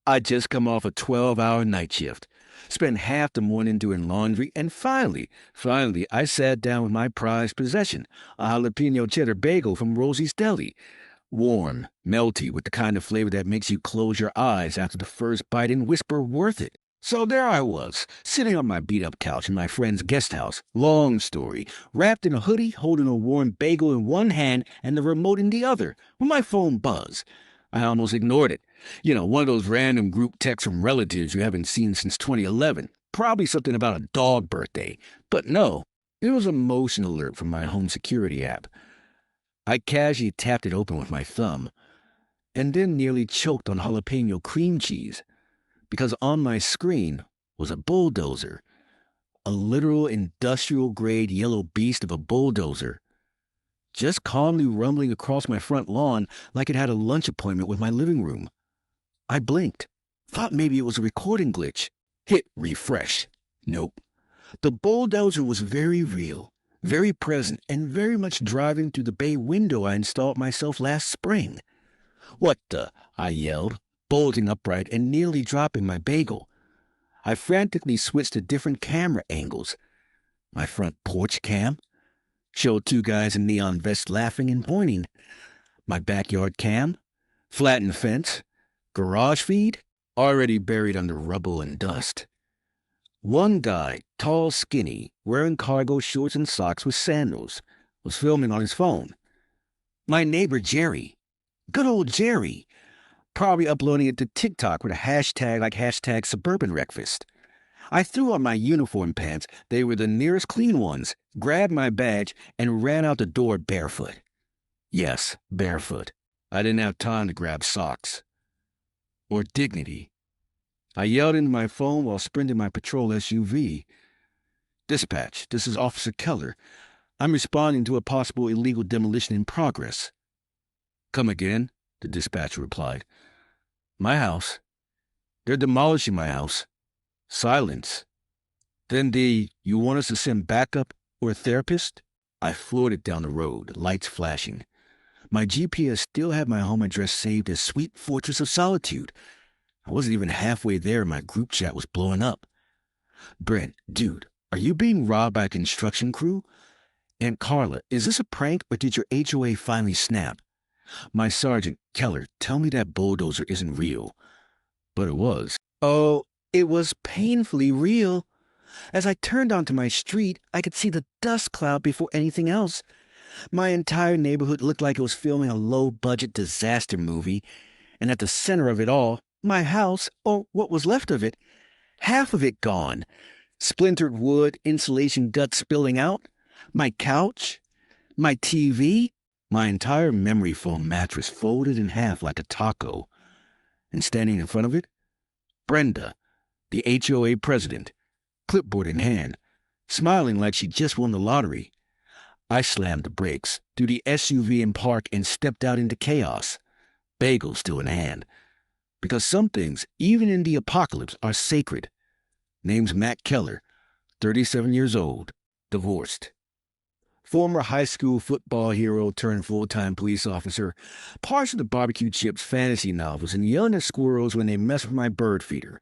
I'd just come off a 12-hour night shift, spent half the morning doing laundry, and finally, I sat down with my prized possession, a jalapeno cheddar bagel from Rosie's Deli. Warm, melty, with the kind of flavor that makes you close your eyes after the first bite and whisper, worth it. So there I was, sitting on my beat-up couch in my friend's guest house. Long story. Wrapped in a hoodie, holding a warm bagel in one hand and the remote in the other, when my phone buzzed. I almost ignored it. You know, one of those random group texts from relatives you haven't seen since 2011. Probably something about a dog birthday. But no, it was a motion alert from my home security app. I casually tapped it open with my thumb, and then nearly choked on jalapeno cream cheese, because on my screen was a bulldozer, a literal industrial-grade yellow beast of a bulldozer, just calmly rumbling across my front lawn like it had a lunch appointment with my living room. I blinked, thought maybe it was a recording glitch. Hit refresh. Nope. The bulldozer was very real, very present, and very much driving through the bay window I installed myself last spring. "What the?" I yelled, bulging upright and nearly dropping my bagel. I frantically switched to different camera angles. My front porch cam showed two guys in neon vests laughing and pointing. My backyard cam, flattened fence, garage feed, already buried under rubble and dust. One guy, tall, skinny, wearing cargo shorts and socks with sandals, was filming on his phone. My neighbor Jerry, good old Jerry, probably uploading it to TikTok with a hashtag like hashtag suburban breakfast. I threw on my uniform pants, they were the nearest clean ones, grabbed my badge, and ran out the door barefoot. Yes, barefoot. I didn't have time to grab socks. Or dignity. I yelled into my phone while sprinting my patrol SUV. "Dispatch, this is Officer Keller. I'm responding to a possible illegal demolition in progress." "Come again?" the dispatcher replied. "My house. They're demolishing my house." Silence. "Then you want us to send backup or a therapist?" I floated down the road, lights flashing. My GPS still had my home address saved as Sweet Fortress of Solitude. I wasn't even halfway there and my group chat was blowing up. "Brent, dude, are you being robbed by a construction crew? And Carla, is this a prank or did your HOA finally snap? My Sergeant, Keller, tell me that bulldozer isn't real." But it was. Oh, it was painfully real. As I turned onto my street, I could see the dust cloud before anything else. My entire neighborhood looked like it was filming a low-budget disaster movie, and at the center of it all, my house, or what was left of it, half of it gone. Splintered wood, insulation guts spilling out, my couch, my TV, my entire memory foam mattress folded in half like a taco. And standing in front of it, Brenda, the HOA president, clipboard in hand, smiling like she just won the lottery. I slammed the brakes, threw the SUV in park, and stepped out into chaos, bagel still in hand. Because some things, even in the apocalypse, are sacred. Name's Matt Keller, 37 years old, divorced. Former high school football hero turned full-time police officer, partial to barbecue chips, fantasy novels, and yelling at squirrels when they mess with my bird feeder.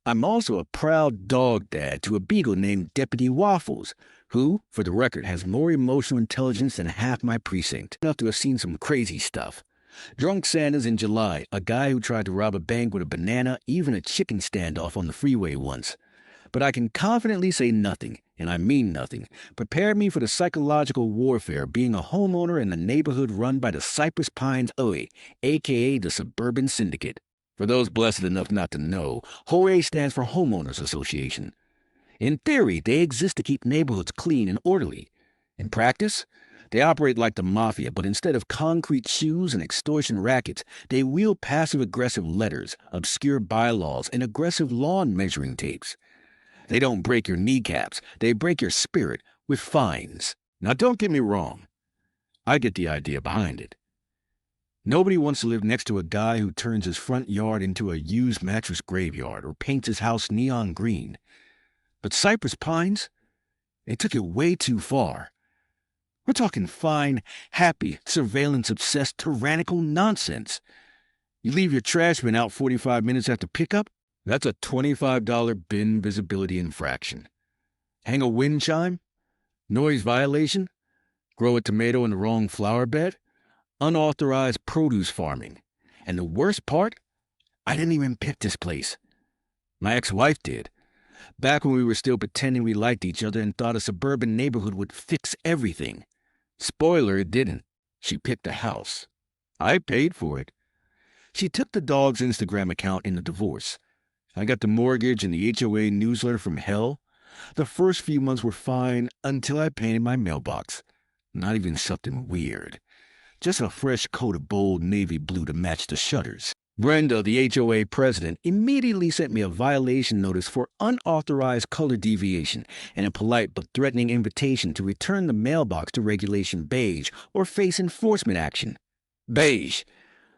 I'm also a proud dog dad to a beagle named Deputy Waffles, who, for the record, has more emotional intelligence than half my precinct, enough to have seen some crazy stuff. Drunk Santas in July, a guy who tried to rob a bank with a banana, even a chicken standoff on the freeway once. But I can confidently say nothing, and I mean nothing, prepared me for the psychological warfare being a homeowner in a neighborhood run by the Cypress Pines OE, a.k.a. the Suburban Syndicate. For those blessed enough not to know, HOA stands for Homeowners Association. In theory, they exist to keep neighborhoods clean and orderly. In practice, they operate like the mafia, but instead of concrete shoes and extortion rackets, they wield passive-aggressive letters, obscure bylaws, and aggressive lawn measuring tapes. They don't break your kneecaps, they break your spirit with fines. Now don't get me wrong. I get the idea behind it. Nobody wants to live next to a guy who turns his front yard into a used mattress graveyard or paints his house neon green. But Cypress Pines, they took it way too far. We're talking fine, happy, surveillance-obsessed, tyrannical nonsense. You leave your trash bin out 45 minutes after pickup? That's a $25 bin visibility infraction. Hang a wind chime? Noise violation? Grow a tomato in the wrong flower bed? Unauthorized produce farming. And the worst part? I didn't even pick this place. My ex-wife did. Back when we were still pretending we liked each other and thought a suburban neighborhood would fix everything. Spoiler, it didn't. She picked a house. I paid for it. She took the dog's Instagram account in the divorce. I got the mortgage and the HOA newsletter from hell. The first few months were fine until I painted my mailbox. Not even something weird. Just a fresh coat of bold navy blue to match the shutters. Brenda, the HOA president, immediately sent me a violation notice for unauthorized color deviation and a polite but threatening invitation to return the mailbox to regulation beige or face enforcement action. Beige,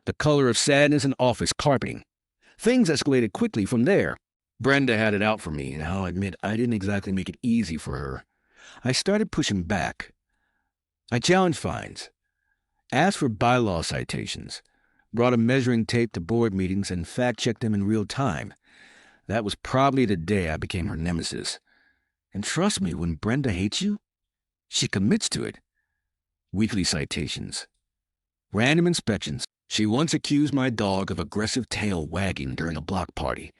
the color of sadness and office carpeting. Things escalated quickly from there. Brenda had it out for me, and I'll admit I didn't exactly make it easy for her. I started pushing back. I challenged fines, asked for bylaw citations, brought a measuring tape to board meetings and fact-checked them in real time. That was probably the day I became her nemesis. And trust me, when Brenda hates you, she commits to it. Weekly citations. Random inspections. She once accused my dog of aggressive tail wagging during a block party.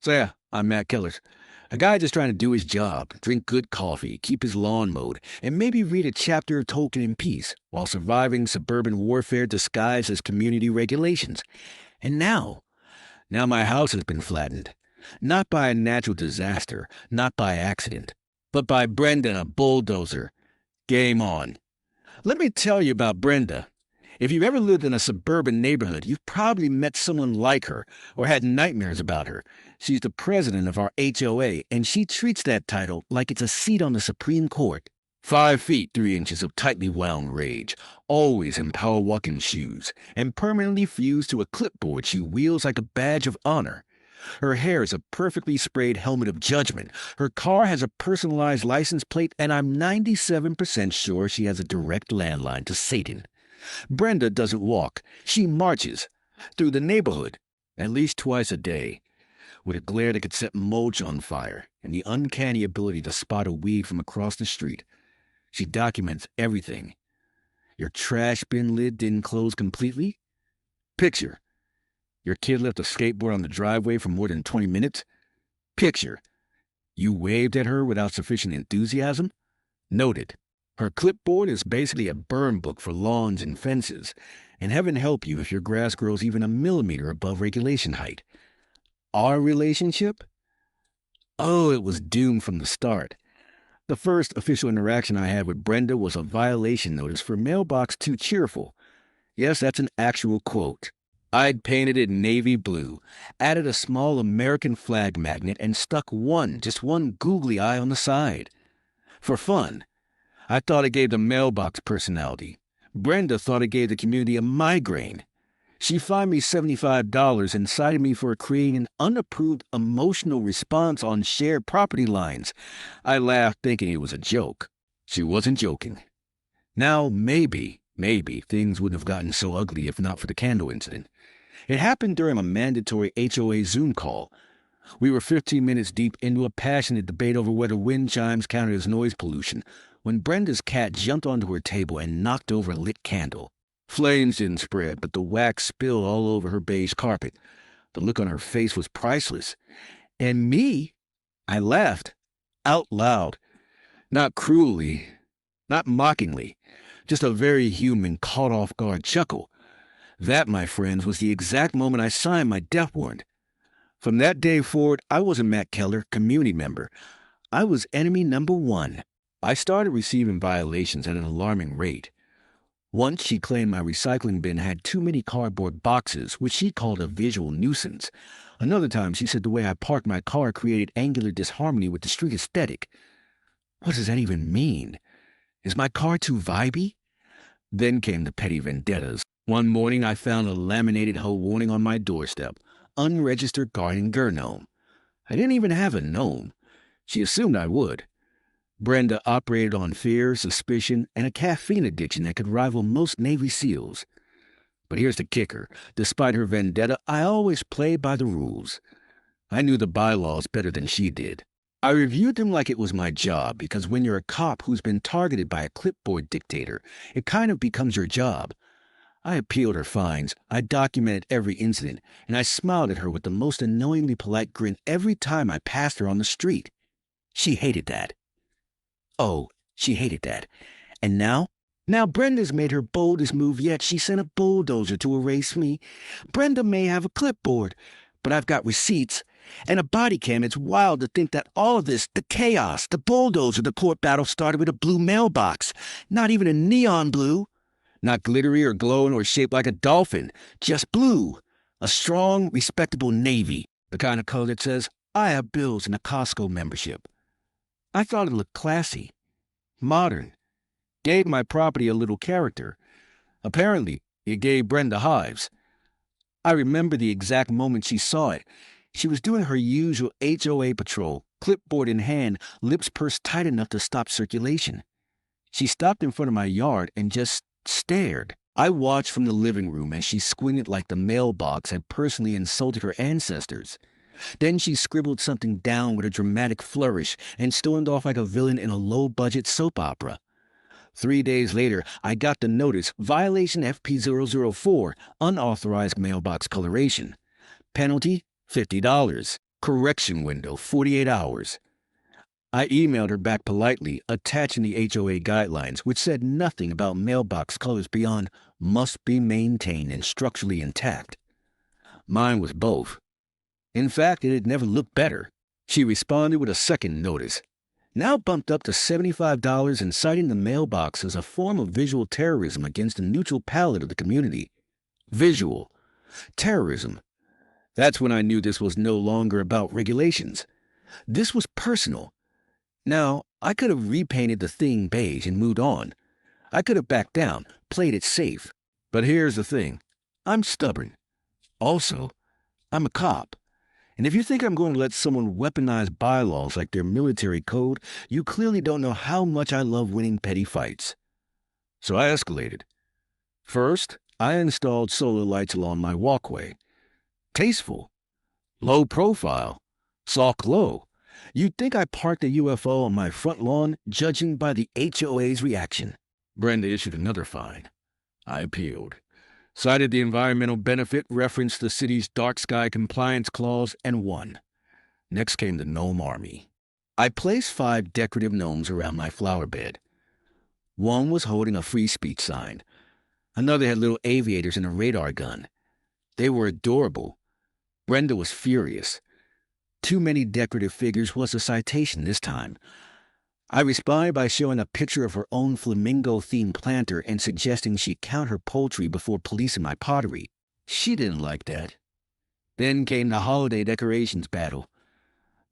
So yeah, I'm Matt Kellers. A guy just trying to do his job, drink good coffee, keep his lawn mowed, and maybe read a chapter of Tolkien in peace while surviving suburban warfare disguised as community regulations. And now my house has been flattened. Not by a natural disaster, not by accident, but by Brenda, a bulldozer. Game on. Let me tell you about Brenda. If you've ever lived in a suburban neighborhood, you've probably met someone like her or had nightmares about her. She's the president of our HOA, and she treats that title like it's a seat on the Supreme Court. 5 feet 3 inches of tightly wound rage, always in power walking shoes, and permanently fused to a clipboard she wields like a badge of honor. Her hair is a perfectly sprayed helmet of judgment. Her car has a personalized license plate, and I'm 97% sure she has a direct landline to Satan. Brenda doesn't walk. She marches through the neighborhood, at least twice a day, with a glare that could set mulch on fire and the uncanny ability to spot a weed from across the street. She documents everything. Your trash bin lid didn't close completely? Picture. Your kid left a skateboard on the driveway for more than 20 minutes? Picture. You waved at her without sufficient enthusiasm? Noted. Her clipboard is basically a burn book for lawns and fences, and heaven help you if your grass grows even a millimeter above regulation height. Our relationship? Oh, it was doomed from the start. The first official interaction I had with Brenda was a violation notice for mailbox too cheerful. Yes, that's an actual quote. I'd painted it navy blue, added a small American flag magnet, and stuck just one googly eye on the side. For fun. I thought it gave the mailbox personality. Brenda thought it gave the community a migraine. She fined me $75 and cited me for creating an unapproved emotional response on shared property lines. I laughed, thinking it was a joke. She wasn't joking. Now, maybe things wouldn't have gotten so ugly if not for the candle incident. It happened during a mandatory HOA Zoom call. We were 15 minutes deep into a passionate debate over whether wind chimes counted as noise pollution when Brenda's cat jumped onto her table and knocked over a lit candle. Flames didn't spread, but the wax spilled all over her beige carpet. The look on her face was priceless. And me, I laughed, out loud. Not cruelly, not mockingly, just a very human, caught-off-guard chuckle. That, my friends, was the exact moment I signed my death warrant. From that day forward, I wasn't Matt Keller, community member. I was enemy number 1. I started receiving violations at an alarming rate. Once she claimed my recycling bin had too many cardboard boxes, which she called a visual nuisance. Another time she said the way I parked my car created angular disharmony with the street aesthetic. What does that even mean? Is my car too vibey? Then came the petty vendettas. One morning I found a laminated hoe warning on my doorstep. Unregistered garden gnome. I didn't even have a gnome. She assumed I would. Brenda operated on fear, suspicion, and a caffeine addiction that could rival most Navy SEALs. But here's the kicker. Despite her vendetta, I always played by the rules. I knew the bylaws better than she did. I reviewed them like it was my job, because when you're a cop who's been targeted by a clipboard dictator, it kind of becomes your job. I appealed her fines, I documented every incident, and I smiled at her with the most annoyingly polite grin every time I passed her on the street. She hated that. Oh, she hated that. And now? Now Brenda's made her boldest move yet. She sent a bulldozer to erase me. Brenda may have a clipboard, but I've got receipts. And a body cam. It's wild to think that all of this, the chaos, the bulldozer, the court battle started with a blue mailbox. Not even a neon blue. Not glittery or glowing or shaped like a dolphin. Just blue. A strong, respectable navy. The kind of color that says, I have bills and a Costco membership. I thought it looked classy. Modern. Gave my property a little character. Apparently, it gave Brenda hives. I remember the exact moment she saw it. She was doing her usual HOA patrol, clipboard in hand, lips pursed tight enough to stop circulation. She stopped in front of my yard and just stared. I watched from the living room as she squinted like the mailbox had personally insulted her ancestors. Then she scribbled something down with a dramatic flourish and stormed off like a villain in a low-budget soap opera. 3 days later, I got the notice, violation FP004, unauthorized mailbox coloration. Penalty, $50. Correction window, 48 hours. I emailed her back politely, attaching the HOA guidelines, which said nothing about mailbox colors beyond must be maintained and structurally intact. Mine was both. In fact, it had never looked better. She responded with a second notice, now bumped up to $75 and citing the mailbox as a form of visual terrorism against the neutral palate of the community. Visual. Terrorism. That's when I knew this was no longer about regulations. This was personal. Now, I could have repainted the thing beige and moved on. I could have backed down, played it safe. But here's the thing. I'm stubborn. Also, I'm a cop. And if you think I'm going to let someone weaponize bylaws like their military code, you clearly don't know how much I love winning petty fights. So I escalated. First, I installed solar lights along my walkway. Tasteful. Low profile. Soft glow. You'd think I parked a UFO on my front lawn, judging by the HOA's reaction. Brenda issued another fine. I appealed. Cited the environmental benefit, referenced the city's dark sky compliance clause, and won. Next came the gnome army. I placed 5 decorative gnomes around my flower bed. One was holding a free speech sign. Another had little aviators and a radar gun. They were adorable. Brenda was furious. Too many decorative figures was a citation this time. I responded by showing a picture of her own flamingo-themed planter and suggesting she count her poultry before policing my pottery. She didn't like that. Then came the holiday decorations battle.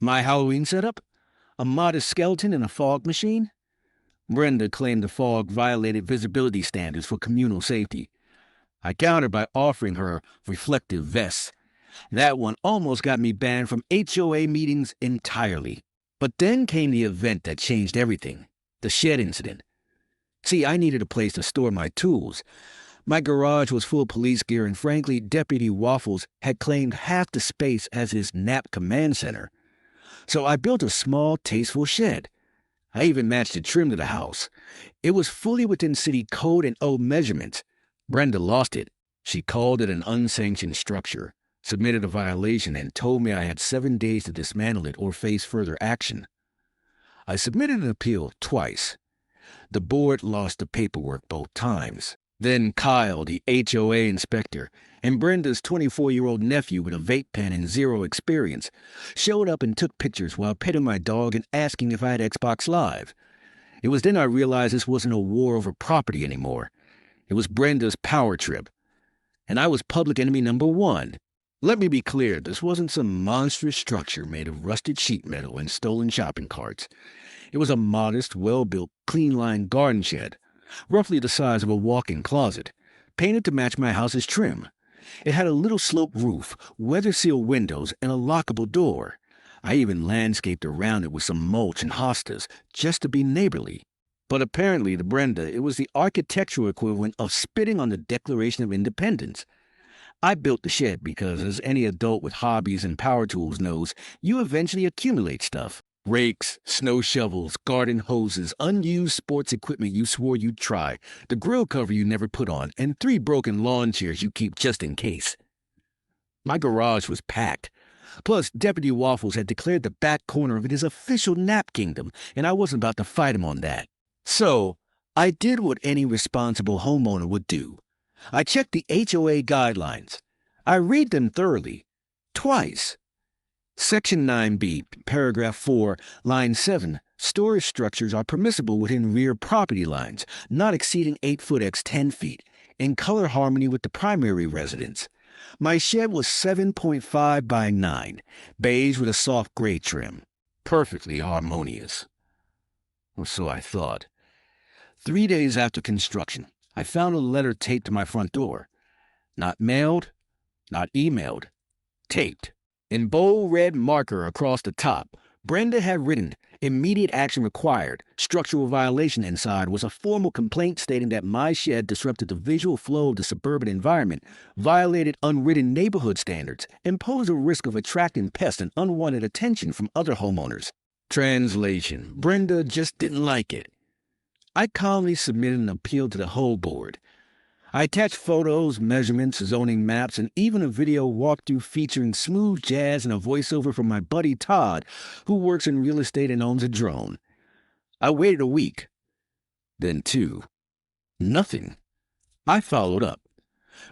My Halloween setup? A modest skeleton and a fog machine? Brenda claimed the fog violated visibility standards for communal safety. I countered by offering her reflective vests. That one almost got me banned from HOA meetings entirely. But then came the event that changed everything, the shed incident. See, I needed a place to store my tools. My garage was full of police gear, and frankly, Deputy Waffles had claimed half the space as his NAP command center. So I built a small, tasteful shed. I even matched the trim to the house. It was fully within city code and owed measurements. Brenda lost it. She called it an unsanctioned structure, submitted a violation, and told me I had 7 days to dismantle it or face further action. I submitted an appeal twice. The board lost the paperwork both times. Then Kyle, the HOA inspector, and Brenda's 24-year-old nephew with a vape pen and zero experience, showed up and took pictures while petting my dog and asking if I had Xbox Live. It was then I realized this wasn't a war over property anymore. It was Brenda's power trip. And I was public enemy number 1. Let me be clear, this wasn't some monstrous structure made of rusted sheet metal and stolen shopping carts. It was a modest, well-built, clean-lined garden shed, roughly the size of a walk-in closet, painted to match my house's trim. It had a little sloped roof, weather-sealed windows, and a lockable door. I even landscaped around it with some mulch and hostas, just to be neighborly. But apparently to Brenda, it was the architectural equivalent of spitting on the Declaration of Independence. I built the shed because, as any adult with hobbies and power tools knows, you eventually accumulate stuff. Rakes, snow shovels, garden hoses, unused sports equipment you swore you'd try, the grill cover you never put on, and 3 broken lawn chairs you keep just in case. My garage was packed. Plus, Deputy Waffles had declared the back corner of it his official nap kingdom, and I wasn't about to fight him on that. So, I did what any responsible homeowner would do. I checked the HOA guidelines. I read them thoroughly. Twice. Section 9B, paragraph 4, line 7, storage structures are permissible within rear property lines, not exceeding 8 foot x 10 feet, in color harmony with the primary residence. My shed was 7.5 by 9, beige with a soft gray trim. Perfectly harmonious. Or so I thought. 3 days after construction, I found a letter taped to my front door. Not mailed, not emailed, taped. In bold red marker across the top, Brenda had written, "Immediate action required. Structural violation inside" was a formal complaint stating that my shed disrupted the visual flow of the suburban environment, violated unwritten neighborhood standards, and posed a risk of attracting pests and unwanted attention from other homeowners. Translation: Brenda just didn't like it. I calmly submitted an appeal to the whole board. I attached photos, measurements, zoning maps, and even a video walkthrough featuring smooth jazz and a voiceover from my buddy Todd, who works in real estate and owns a drone. I waited a week. Then 2. Nothing. I followed up.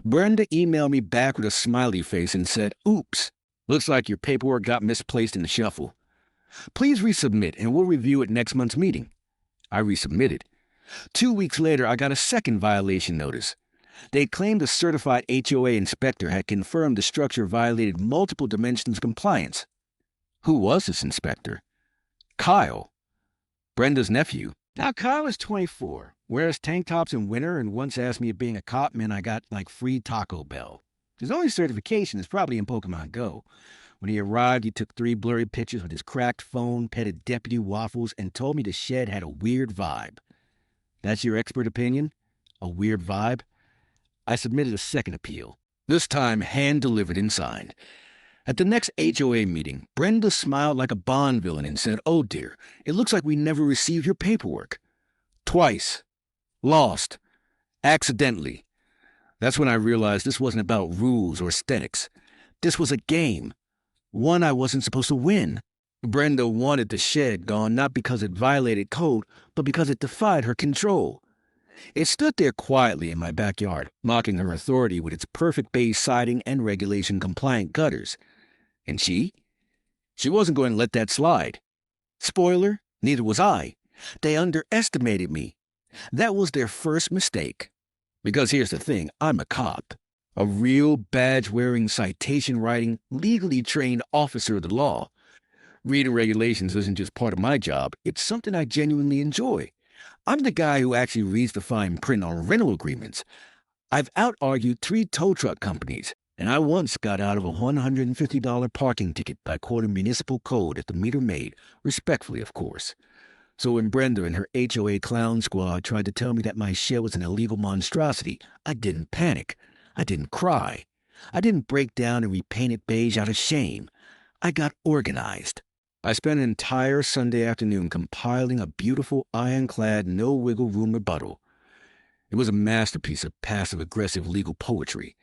Brenda emailed me back with a smiley face and said, "Oops, looks like your paperwork got misplaced in the shuffle. Please resubmit and we'll review it next month's meeting." I resubmitted. 2 weeks later, I got a second violation notice. They claimed a certified HOA inspector had confirmed the structure violated multiple dimensions of compliance. Who was this inspector? Kyle, Brenda's nephew. Now, Kyle is 24, wears tank tops in winter, and once asked me if being a cop meant I got, free Taco Bell. His only certification is probably in Pokemon Go. When he arrived, he took 3 blurry pictures with his cracked phone, petted Deputy Waffles, and told me the shed had a weird vibe. That's your expert opinion? A weird vibe? I submitted a second appeal, this time hand-delivered and signed. At the next HOA meeting, Brenda smiled like a Bond villain and said, "Oh dear, it looks like we never received your paperwork." Twice. Lost. Accidentally. That's when I realized this wasn't about rules or aesthetics. This was a game. One I wasn't supposed to win. Brenda wanted the shed gone not because it violated code, but because it defied her control. It stood there quietly in my backyard, mocking her authority with its perfect beige siding and regulation-compliant gutters. And she? She wasn't going to let that slide. Spoiler, neither was I. They underestimated me. That was their first mistake. Because here's the thing, I'm a cop. A real badge-wearing, citation-writing, legally trained officer of the law. Reading regulations isn't just part of my job, it's something I genuinely enjoy. I'm the guy who actually reads the fine print on rental agreements. I've out-argued 3 tow truck companies, and I once got out of a $150 parking ticket by quoting municipal code at the meter maid, respectfully, of course. So when Brenda and her HOA clown squad tried to tell me that my shed was an illegal monstrosity, I didn't panic. I didn't cry. I didn't break down and repaint it beige out of shame. I got organized. I spent an entire Sunday afternoon compiling a beautiful ironclad no-wiggle-room rebuttal. It was a masterpiece of passive-aggressive legal poetry,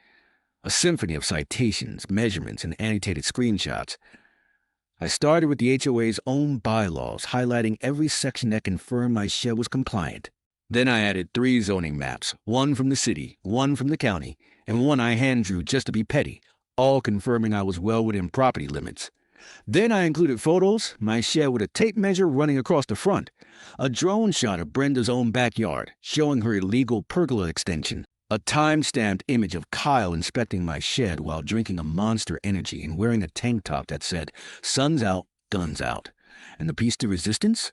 a symphony of citations, measurements, and annotated screenshots. I started with the HOA's own bylaws, highlighting every section that confirmed my shed was compliant. Then I added 3 zoning maps, 1 from the city, 1 from the county, and 1 I hand-drew just to be petty, all confirming I was well within property limits. Then I included photos, my shed with a tape measure running across the front, a drone shot of Brenda's own backyard, showing her illegal pergola extension, a time-stamped image of Kyle inspecting my shed while drinking a Monster Energy and wearing a tank top that said, "Sun's out, guns out," and the piece de resistance?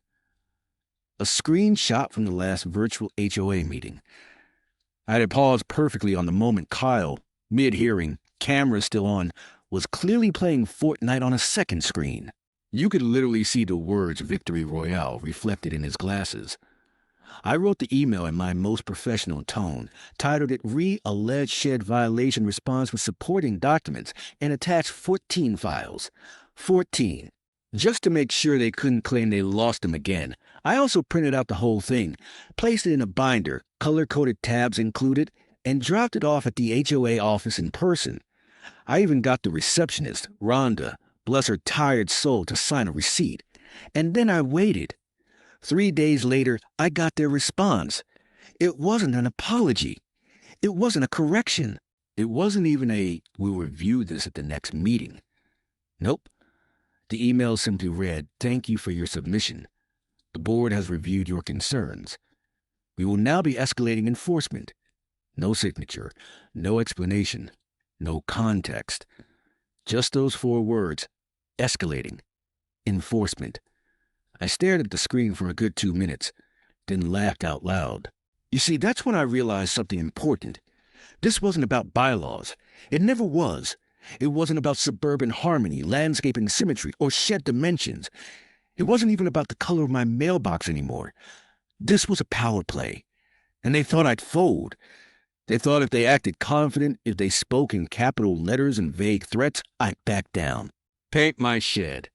A screenshot from the last virtual HOA meeting. I had paused perfectly on the moment Kyle, mid-hearing, camera still on, was clearly playing Fortnite on a second screen. You could literally see the words "Victory Royale" reflected in his glasses. I wrote the email in my most professional tone, titled it Alleged Shed Violation Response with Supporting Documents, and attached 14 files. 14. Just to make sure they couldn't claim they lost them again, I also printed out the whole thing, placed it in a binder, color-coded tabs included, and dropped it off at the HOA office in person. I even got the receptionist, Rhonda, bless her tired soul, to sign a receipt. And then I waited. 3 days later, I got their response. It wasn't an apology. It wasn't a correction. It wasn't even a, "we'll review this at the next meeting." Nope. The email simply read, "Thank you for your submission. The board has reviewed your concerns. We will now be escalating enforcement." No signature, no explanation, no context. Just those 4 words, escalating, enforcement. I stared at the screen for a good 2 minutes, then laughed out loud. You see, that's when I realized something important. This wasn't about bylaws. It never was. It wasn't about suburban harmony, landscaping symmetry, or shed dimensions. It wasn't even about the color of my mailbox anymore. This was a power play. And they thought I'd fold. They thought if they acted confident, if they spoke in capital letters and vague threats, I'd back down. Paint my shed.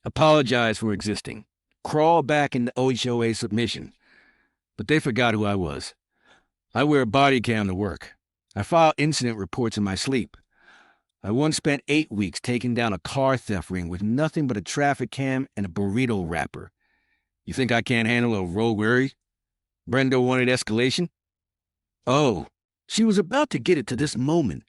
Apologize for existing. Crawl back into HOA submission. But they forgot who I was. I wear a Bodycam to work. I file incident reports in my sleep. I once spent 8 weeks taking down a car theft ring with nothing but a traffic cam and a burrito wrapper. You think I can't handle a roguery? Brenda wanted escalation? Oh, she was about to get it to this moment.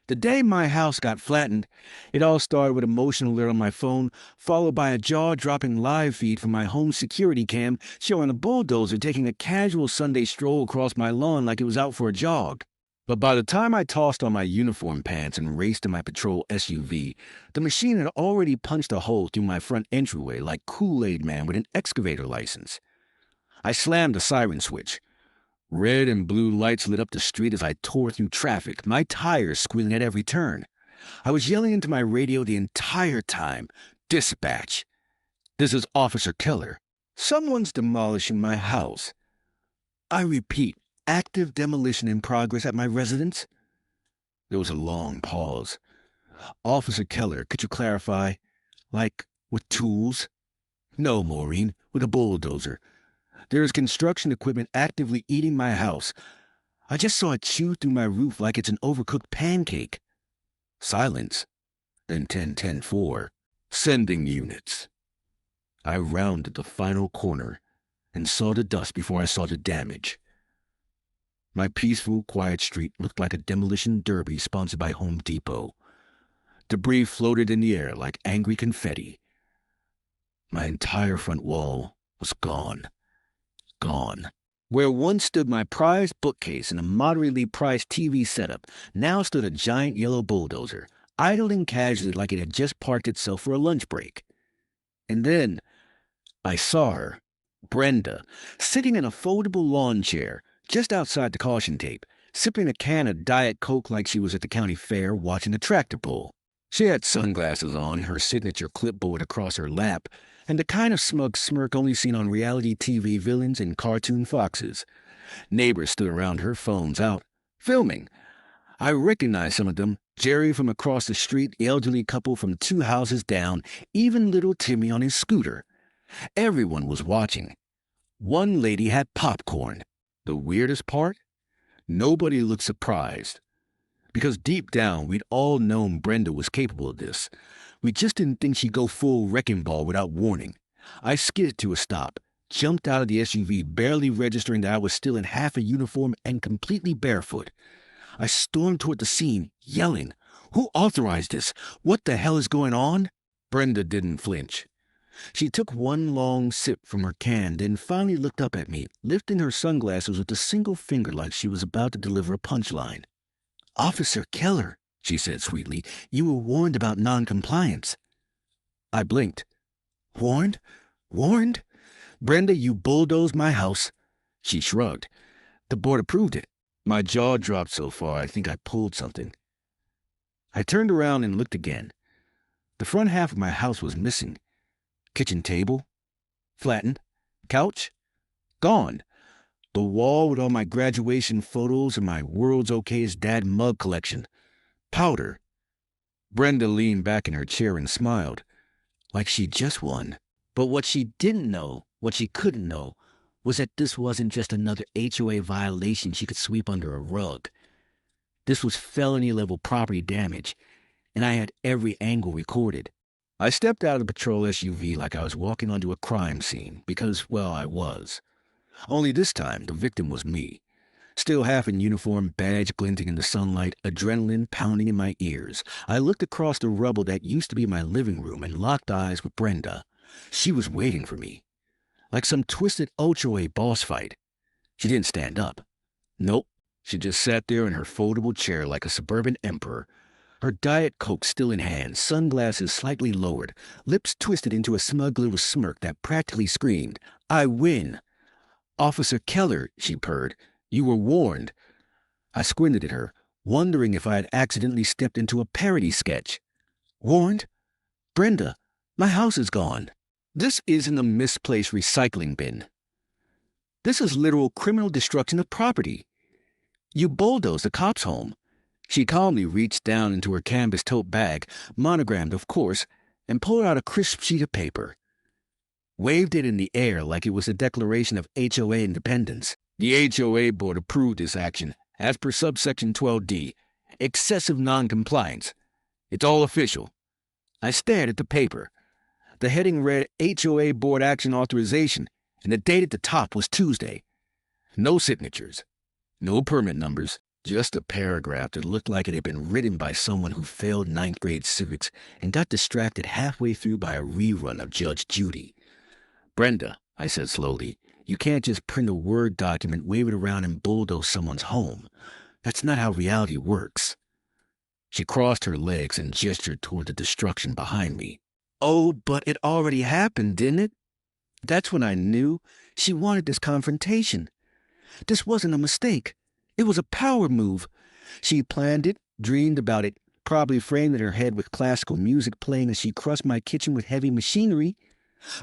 The day my house got flattened, it all started with a motion alert on my phone, followed by a jaw-dropping live feed from my home security cam showing a bulldozer taking a casual Sunday stroll across my lawn like it was out for a jog. But by the time I tossed on my uniform pants and raced to my patrol SUV, the machine had already punched a hole through my front entryway like Kool-Aid Man with an excavator license. I slammed the siren switch. Red and blue lights lit up the street as I tore through traffic, my tires squealing at every turn. I was yelling into my radio the entire time, "Dispatch! This is Officer Keller. Someone's demolishing my house. I repeat, active demolition in progress at my residence." There was a long pause. "Officer Keller, could you clarify? Like, with tools?" "No, Maureen, with a bulldozer. There is construction equipment actively eating my house. I just saw it chew through my roof like it's an overcooked pancake." Silence. Then 10-10-4. "Sending units." I rounded the final corner and saw the dust before I saw the damage. My peaceful, quiet street looked like a demolition derby sponsored by Home Depot. Debris floated in the air like angry confetti. My entire front wall was gone. Gone. Where once stood my prized bookcase and a moderately priced TV setup, now stood a giant yellow bulldozer, idling casually like it had just parked itself for a lunch break. And then I saw her, Brenda, sitting in a foldable lawn chair just outside the caution tape, sipping a can of Diet Coke like she was at the county fair watching a tractor pull. She had sunglasses on, her signature clipboard across her lap, and the kind of smug smirk only seen on reality TV villains and cartoon foxes. Neighbors stood around her, phones out, filming. I recognized some of them, Jerry from across the street, the elderly couple from 2 houses down, even little Timmy on his scooter. Everyone was watching. One lady had popcorn. The weirdest part? Nobody looked surprised. Because deep down, we'd all known Brenda was capable of this. We just didn't think she'd go full wrecking ball without warning. I skidded to a stop, jumped out of the SUV, barely registering that I was still in half a uniform and completely barefoot. I stormed toward the scene, yelling, "Who authorized this? What the hell is going on?" Brenda didn't flinch. She took one long sip from her can, then finally looked up at me, lifting her sunglasses with a single finger like she was about to deliver a punchline. "Officer Keller," she said sweetly, "you were warned about non-compliance." I blinked. "Warned? Warned? Brenda, you bulldozed my house." She shrugged. "The board approved it." My jaw dropped so far I think I pulled something. I turned around and looked again. The front half of my house was missing. Kitchen table, flattened. Couch, gone. The wall with all my graduation photos and my world's okayest dad mug collection. Powder. Brenda leaned back in her chair and smiled, like she'd just won. But what she didn't know, what she couldn't know, was that this wasn't just another HOA violation she could sweep under a rug. This was felony-level property damage, and I had every angle recorded. I stepped out of the patrol SUV like I was walking onto a crime scene, because, well, I was. Only this time, the victim was me. Still half in uniform, badge glinting in the sunlight, adrenaline pounding in my ears. I looked across the rubble that used to be my living room and locked eyes with Brenda. She was waiting for me. Like some twisted HOA boss fight. She didn't stand up. Nope. She just sat there in her foldable chair like a suburban emperor. Her Diet Coke still in hand, sunglasses slightly lowered, lips twisted into a smug little smirk that practically screamed, "I win." "Officer Keller," she purred. "You were warned." I squinted at her, wondering if I had accidentally stepped into a parody sketch. "Warned? Brenda, my house is gone. This isn't a misplaced recycling bin. This is literal criminal destruction of property. You bulldozed the cops' home." She calmly reached down into her canvas tote bag, monogrammed of course, and pulled out a crisp sheet of paper. Waved it in the air like it was a declaration of HOA independence. The HOA board approved this action, as per subsection 12D. Excessive noncompliance. It's all official. I stared at the paper. The heading read HOA board action authorization, and the date at the top was Tuesday. No signatures. No permit numbers. Just a paragraph that looked like it had been written by someone who failed ninth grade civics and got distracted halfway through by a rerun of Judge Judy. "Brenda," I said slowly, "you can't just print a Word document, wave it around, and bulldoze someone's home. That's not how reality works." She crossed her legs and gestured toward the destruction behind me. "Oh, but it already happened, didn't it?" That's when I knew she wanted this confrontation. This wasn't a mistake. It was a power move. She planned it, dreamed about it, probably framed in her head with classical music playing as she crushed my kitchen with heavy machinery.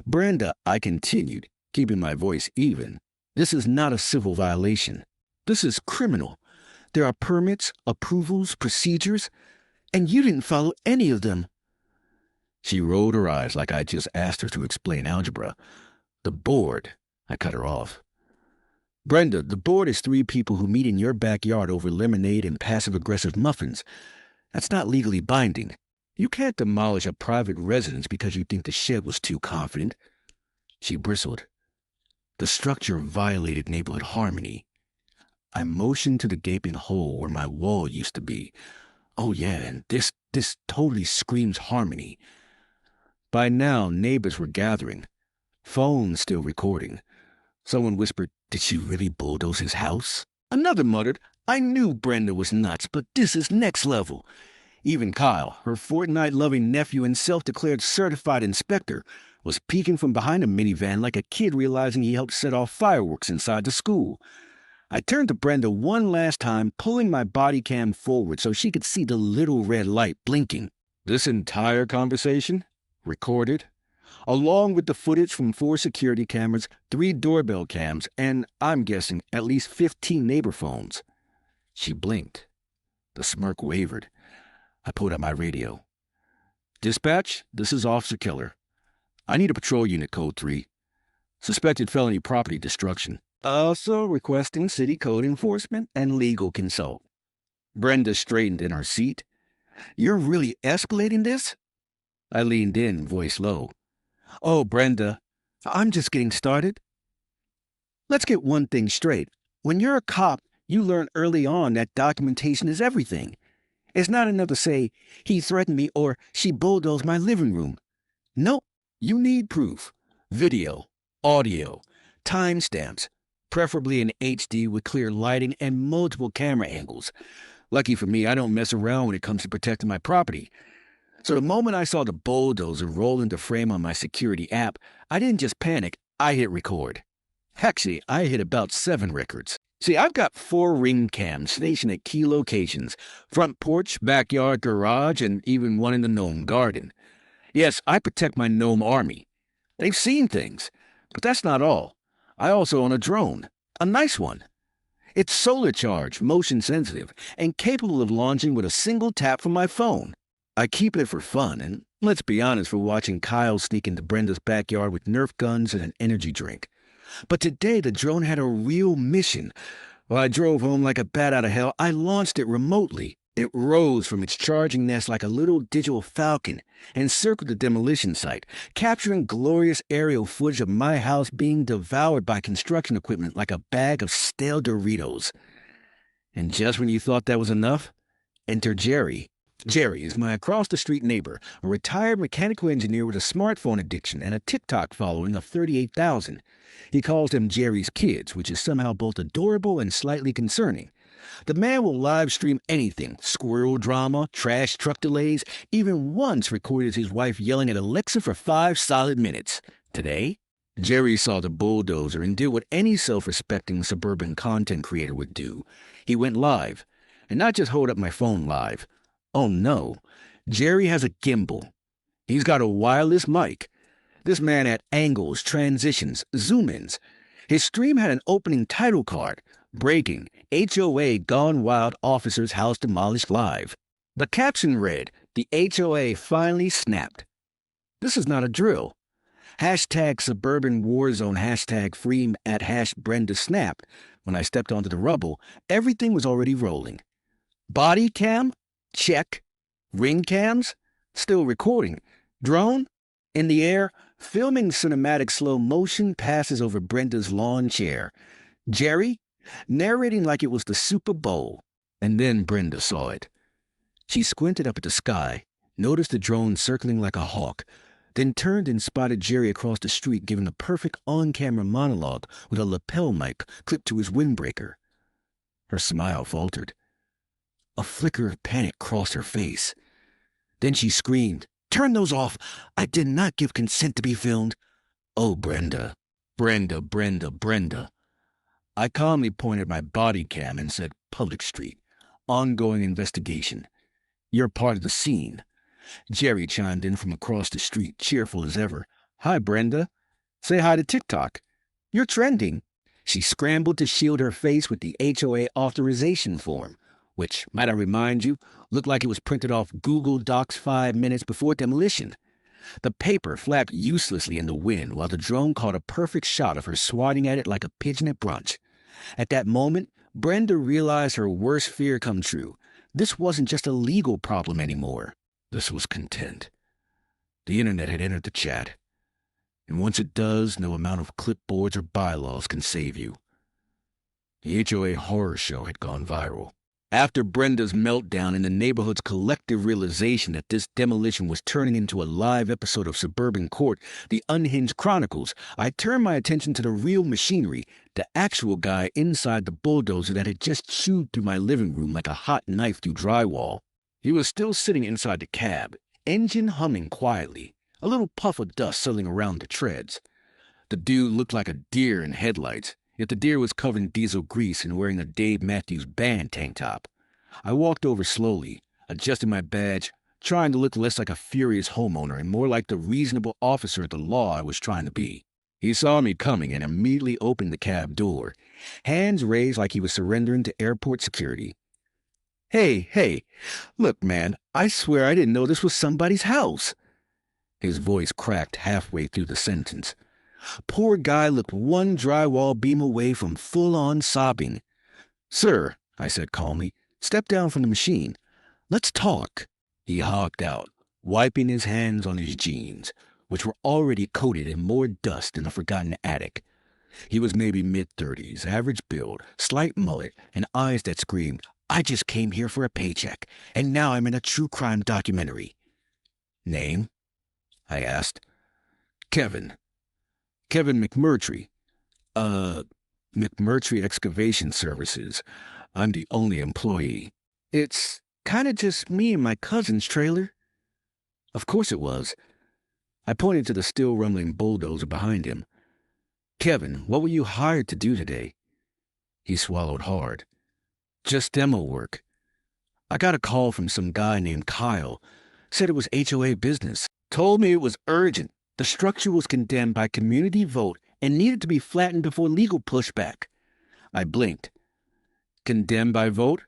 "Brenda," I continued, keeping my voice even, "this is not a civil violation. This is criminal. There are permits, approvals, procedures, and you didn't follow any of them." She rolled her eyes like I just asked her to explain algebra. "The board," I cut her off. "Brenda, the board is 3 people who meet in your backyard over lemonade and passive-aggressive muffins. That's not legally binding. You can't demolish a private residence because you think the shed was too confident." She bristled. The structure violated neighborhood harmony. I motioned to the gaping hole where my wall used to be. "Oh yeah, and this totally screams harmony." By now, neighbors were gathering. Phones still recording. Someone whispered, "Did she really bulldoze his house?" Another muttered, "I knew Brenda was nuts, but this is next level." Even Kyle, her Fortnite-loving nephew and self-declared certified inspector, was peeking from behind a minivan like a kid realizing he helped set off fireworks inside the school. I turned to Brenda one last time, pulling my body cam forward so she could see the little red light blinking. This entire conversation, recorded, along with the footage from 4 security cameras, 3 doorbell cams, and, I'm guessing, at least 15 neighbor phones. She blinked. The smirk wavered. I pulled out my radio. "Dispatch, this is Officer Keller. I need a patrol unit code 3. Suspected felony property destruction. Also requesting city code enforcement and legal consult." Brenda straightened in her seat. "You're really escalating this?" I leaned in, voice low. "Oh, Brenda, I'm just getting started. Let's get one thing straight. When you're a cop, you learn early on that documentation is everything. It's not enough to say, 'He threatened me' or 'She bulldozed my living room.' No, you need proof. Video, audio, timestamps, preferably in HD with clear lighting and multiple camera angles. Lucky for me, I don't mess around when it comes to protecting my property. So the moment I saw the bulldozer roll into frame on my security app, I didn't just panic, I hit record. Actually, I hit about 7 records. See, I've got 4 ring cams stationed at key locations: front porch, backyard, garage, and even one in the gnome garden. Yes, I protect my gnome army. They've seen things. But that's not all. I also own a drone. A nice one. It's solar charged, motion sensitive, and capable of launching with a single tap from my phone. I keep it for fun, and let's be honest, for watching Kyle sneak into Brenda's backyard with Nerf guns and an energy drink. But today the drone had a real mission. While I drove home like a bat out of hell, I launched it remotely. It rose from its charging nest like a little digital falcon and circled the demolition site, capturing glorious aerial footage of my house being devoured by construction equipment like a bag of stale Doritos. And just when you thought that was enough, enter Jerry. Jerry is my across-the-street neighbor, a retired mechanical engineer with a smartphone addiction and a TikTok following of 38,000. He calls them Jerry's kids, which is somehow both adorable and slightly concerning. The man will live stream anything, squirrel drama, trash truck delays, even once recorded his wife yelling at Alexa for 5 solid minutes. Today, Jerry saw the bulldozer and did what any self-respecting suburban content creator would do. He went live, and not just hold up my phone live. Oh no, Jerry has a gimbal. He's got a wireless mic. This man had angles, transitions, zoom-ins. His stream had an opening title card, breaking, HOA Gone Wild Officer's House Demolished Live. The caption read, "The HOA finally snapped." This is not a drill. Hashtag suburban warzone, hashtag free at hash Brenda snapped. When I stepped onto the rubble, everything was already rolling. Bodycam? Check. Ring cams? Still recording. Drone? In the air, filming cinematic slow motion passes over Brenda's lawn chair. Jerry? Narrating like it was the Super Bowl. And then Brenda saw it. She squinted up at the sky, noticed the drone circling like a hawk, then turned and spotted Jerry across the street giving a perfect on-camera monologue with a lapel mic clipped to his windbreaker. Her smile faltered. A flicker of panic crossed her face. Then she screamed, "Turn those off! I did not give consent to be filmed." Oh, Brenda. Brenda. I calmly pointed my body cam and said, "Public street. Ongoing investigation. You're part of the scene." Jerry chimed in from across the street, cheerful as ever. "Hi, Brenda. Say hi to TikTok. You're trending." She scrambled to shield her face with the HOA authorization form, which, might I remind you, looked like it was printed off Google Docs 5 minutes before demolition. The paper flapped uselessly in the wind while the drone caught a perfect shot of her swatting at it like a pigeon at brunch. At that moment, Brenda realized her worst fear come true. This wasn't just a legal problem anymore. This was content. The internet had entered the chat. And once it does, no amount of clipboards or bylaws can save you. The HOA horror show had gone viral. After Brenda's meltdown and the neighborhood's collective realization that this demolition was turning into a live episode of Suburban Court, the Unhinged Chronicles, I turned my attention to the real machinery, the actual guy inside the bulldozer that had just chewed through my living room like a hot knife through drywall. He was still sitting inside the cab, engine humming quietly, a little puff of dust settling around the treads. The dude looked like a deer in headlights, yet the deer was covered in diesel grease and wearing a Dave Matthews Band tank top. I walked over slowly, adjusting my badge, trying to look less like a furious homeowner and more like the reasonable officer of the law I was trying to be. He saw me coming and immediately opened the cab door, hands raised like he was surrendering to airport security. Hey, look, man, I swear I didn't know this was somebody's house." His voice cracked halfway through the sentence. Poor guy looked one drywall beam away from full-on sobbing. "Sir," I said calmly, "step down from the machine. Let's talk." He hogged out, wiping his hands on his jeans, which were already coated in more dust than a forgotten attic. He was maybe mid-30s, average build, slight mullet, and eyes that screamed, "I just came here for a paycheck, and now I'm in a true crime documentary." "Name?" I asked. "Kevin McMurtry. McMurtry Excavation Services. I'm the only employee." "It's kinda just me and my cousin's trailer." Of course it was. I pointed to the still rumbling bulldozer behind him. "Kevin, what were you hired to do today?" He swallowed hard. "Just demo work. I got a call from some guy named Kyle. Said it was HOA business. Told me it was urgent. The structure was condemned by community vote and needed to be flattened before legal pushback. I blinked. Condemned by vote?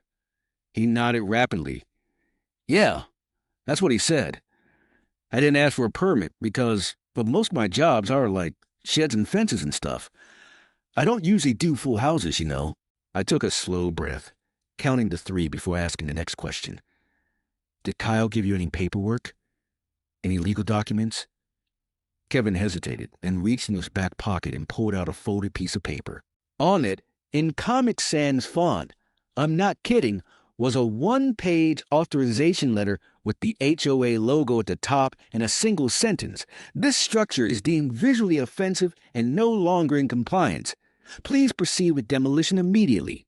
He nodded rapidly. Yeah, that's what he said. I didn't ask for a permit because, but most of my jobs are like sheds and fences and stuff. I don't usually do full houses, you know. I took a slow breath, counting to 3 before asking the next question. Did Kyle give you any paperwork? Any legal documents? Kevin hesitated, then reached in his back pocket and pulled out a folded piece of paper. On it, in Comic Sans font, I'm not kidding, was a 1-page authorization letter with the HOA logo at the top and a single sentence. This structure is deemed visually offensive and no longer in compliance. Please proceed with demolition immediately.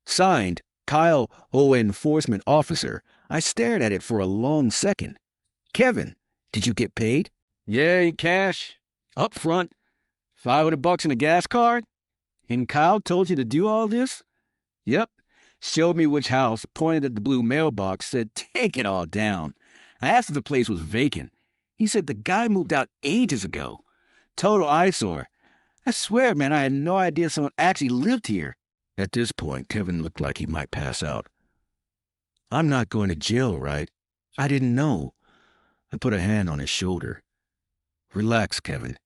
Signed, Kyle O. Enforcement Officer. I stared at it for a long second. Kevin, did you get paid? Yeah, in cash. Up front. $500 in a gas card? And Kyle told you to do all this? Yep. Showed me which house, pointed at the blue mailbox, said, take it all down. I asked if the place was vacant. He said the guy moved out ages ago. Total eyesore. I swear, man, I had no idea someone actually lived here. At this point, Kevin looked like he might pass out. I'm not going to jail, right? I didn't know. I put a hand on his shoulder. Relax, Kevin.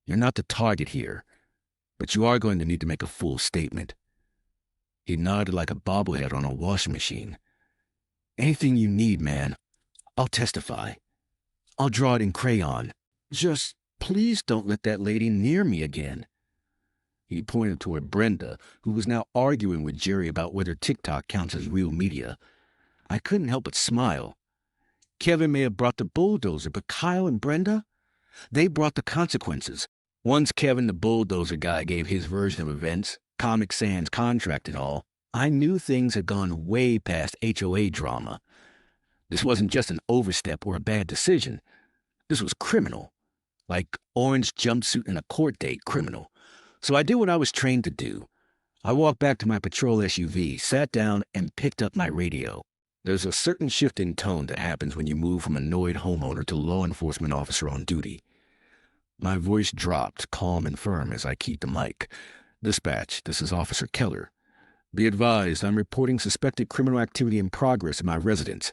You're not the target here, but you are going to need to make a full statement. He nodded like a bobblehead on a washing machine. Anything you need, man. I'll testify. I'll draw it in crayon. Just please don't let that lady near me again. He pointed toward Brenda, who was now arguing with Jerry about whether TikTok counts as real media. I couldn't help but smile. Kevin may have brought the bulldozer, but Kyle and Brenda? They brought the consequences. Once Kevin the bulldozer guy gave his version of events, Comic Sans contract and all, I knew things had gone way past HOA drama. This wasn't just an overstep or a bad decision. This was criminal. Like orange jumpsuit and a court date criminal. So I did what I was trained to do. I walked back to my patrol SUV, sat down, and picked up my radio. There's a certain shift in tone that happens when you move from annoyed homeowner to law enforcement officer on duty. My voice dropped, calm and firm, as I keyed the mic. Dispatch, this is Officer Keller. Be advised, I'm reporting suspected criminal activity in progress in my residence.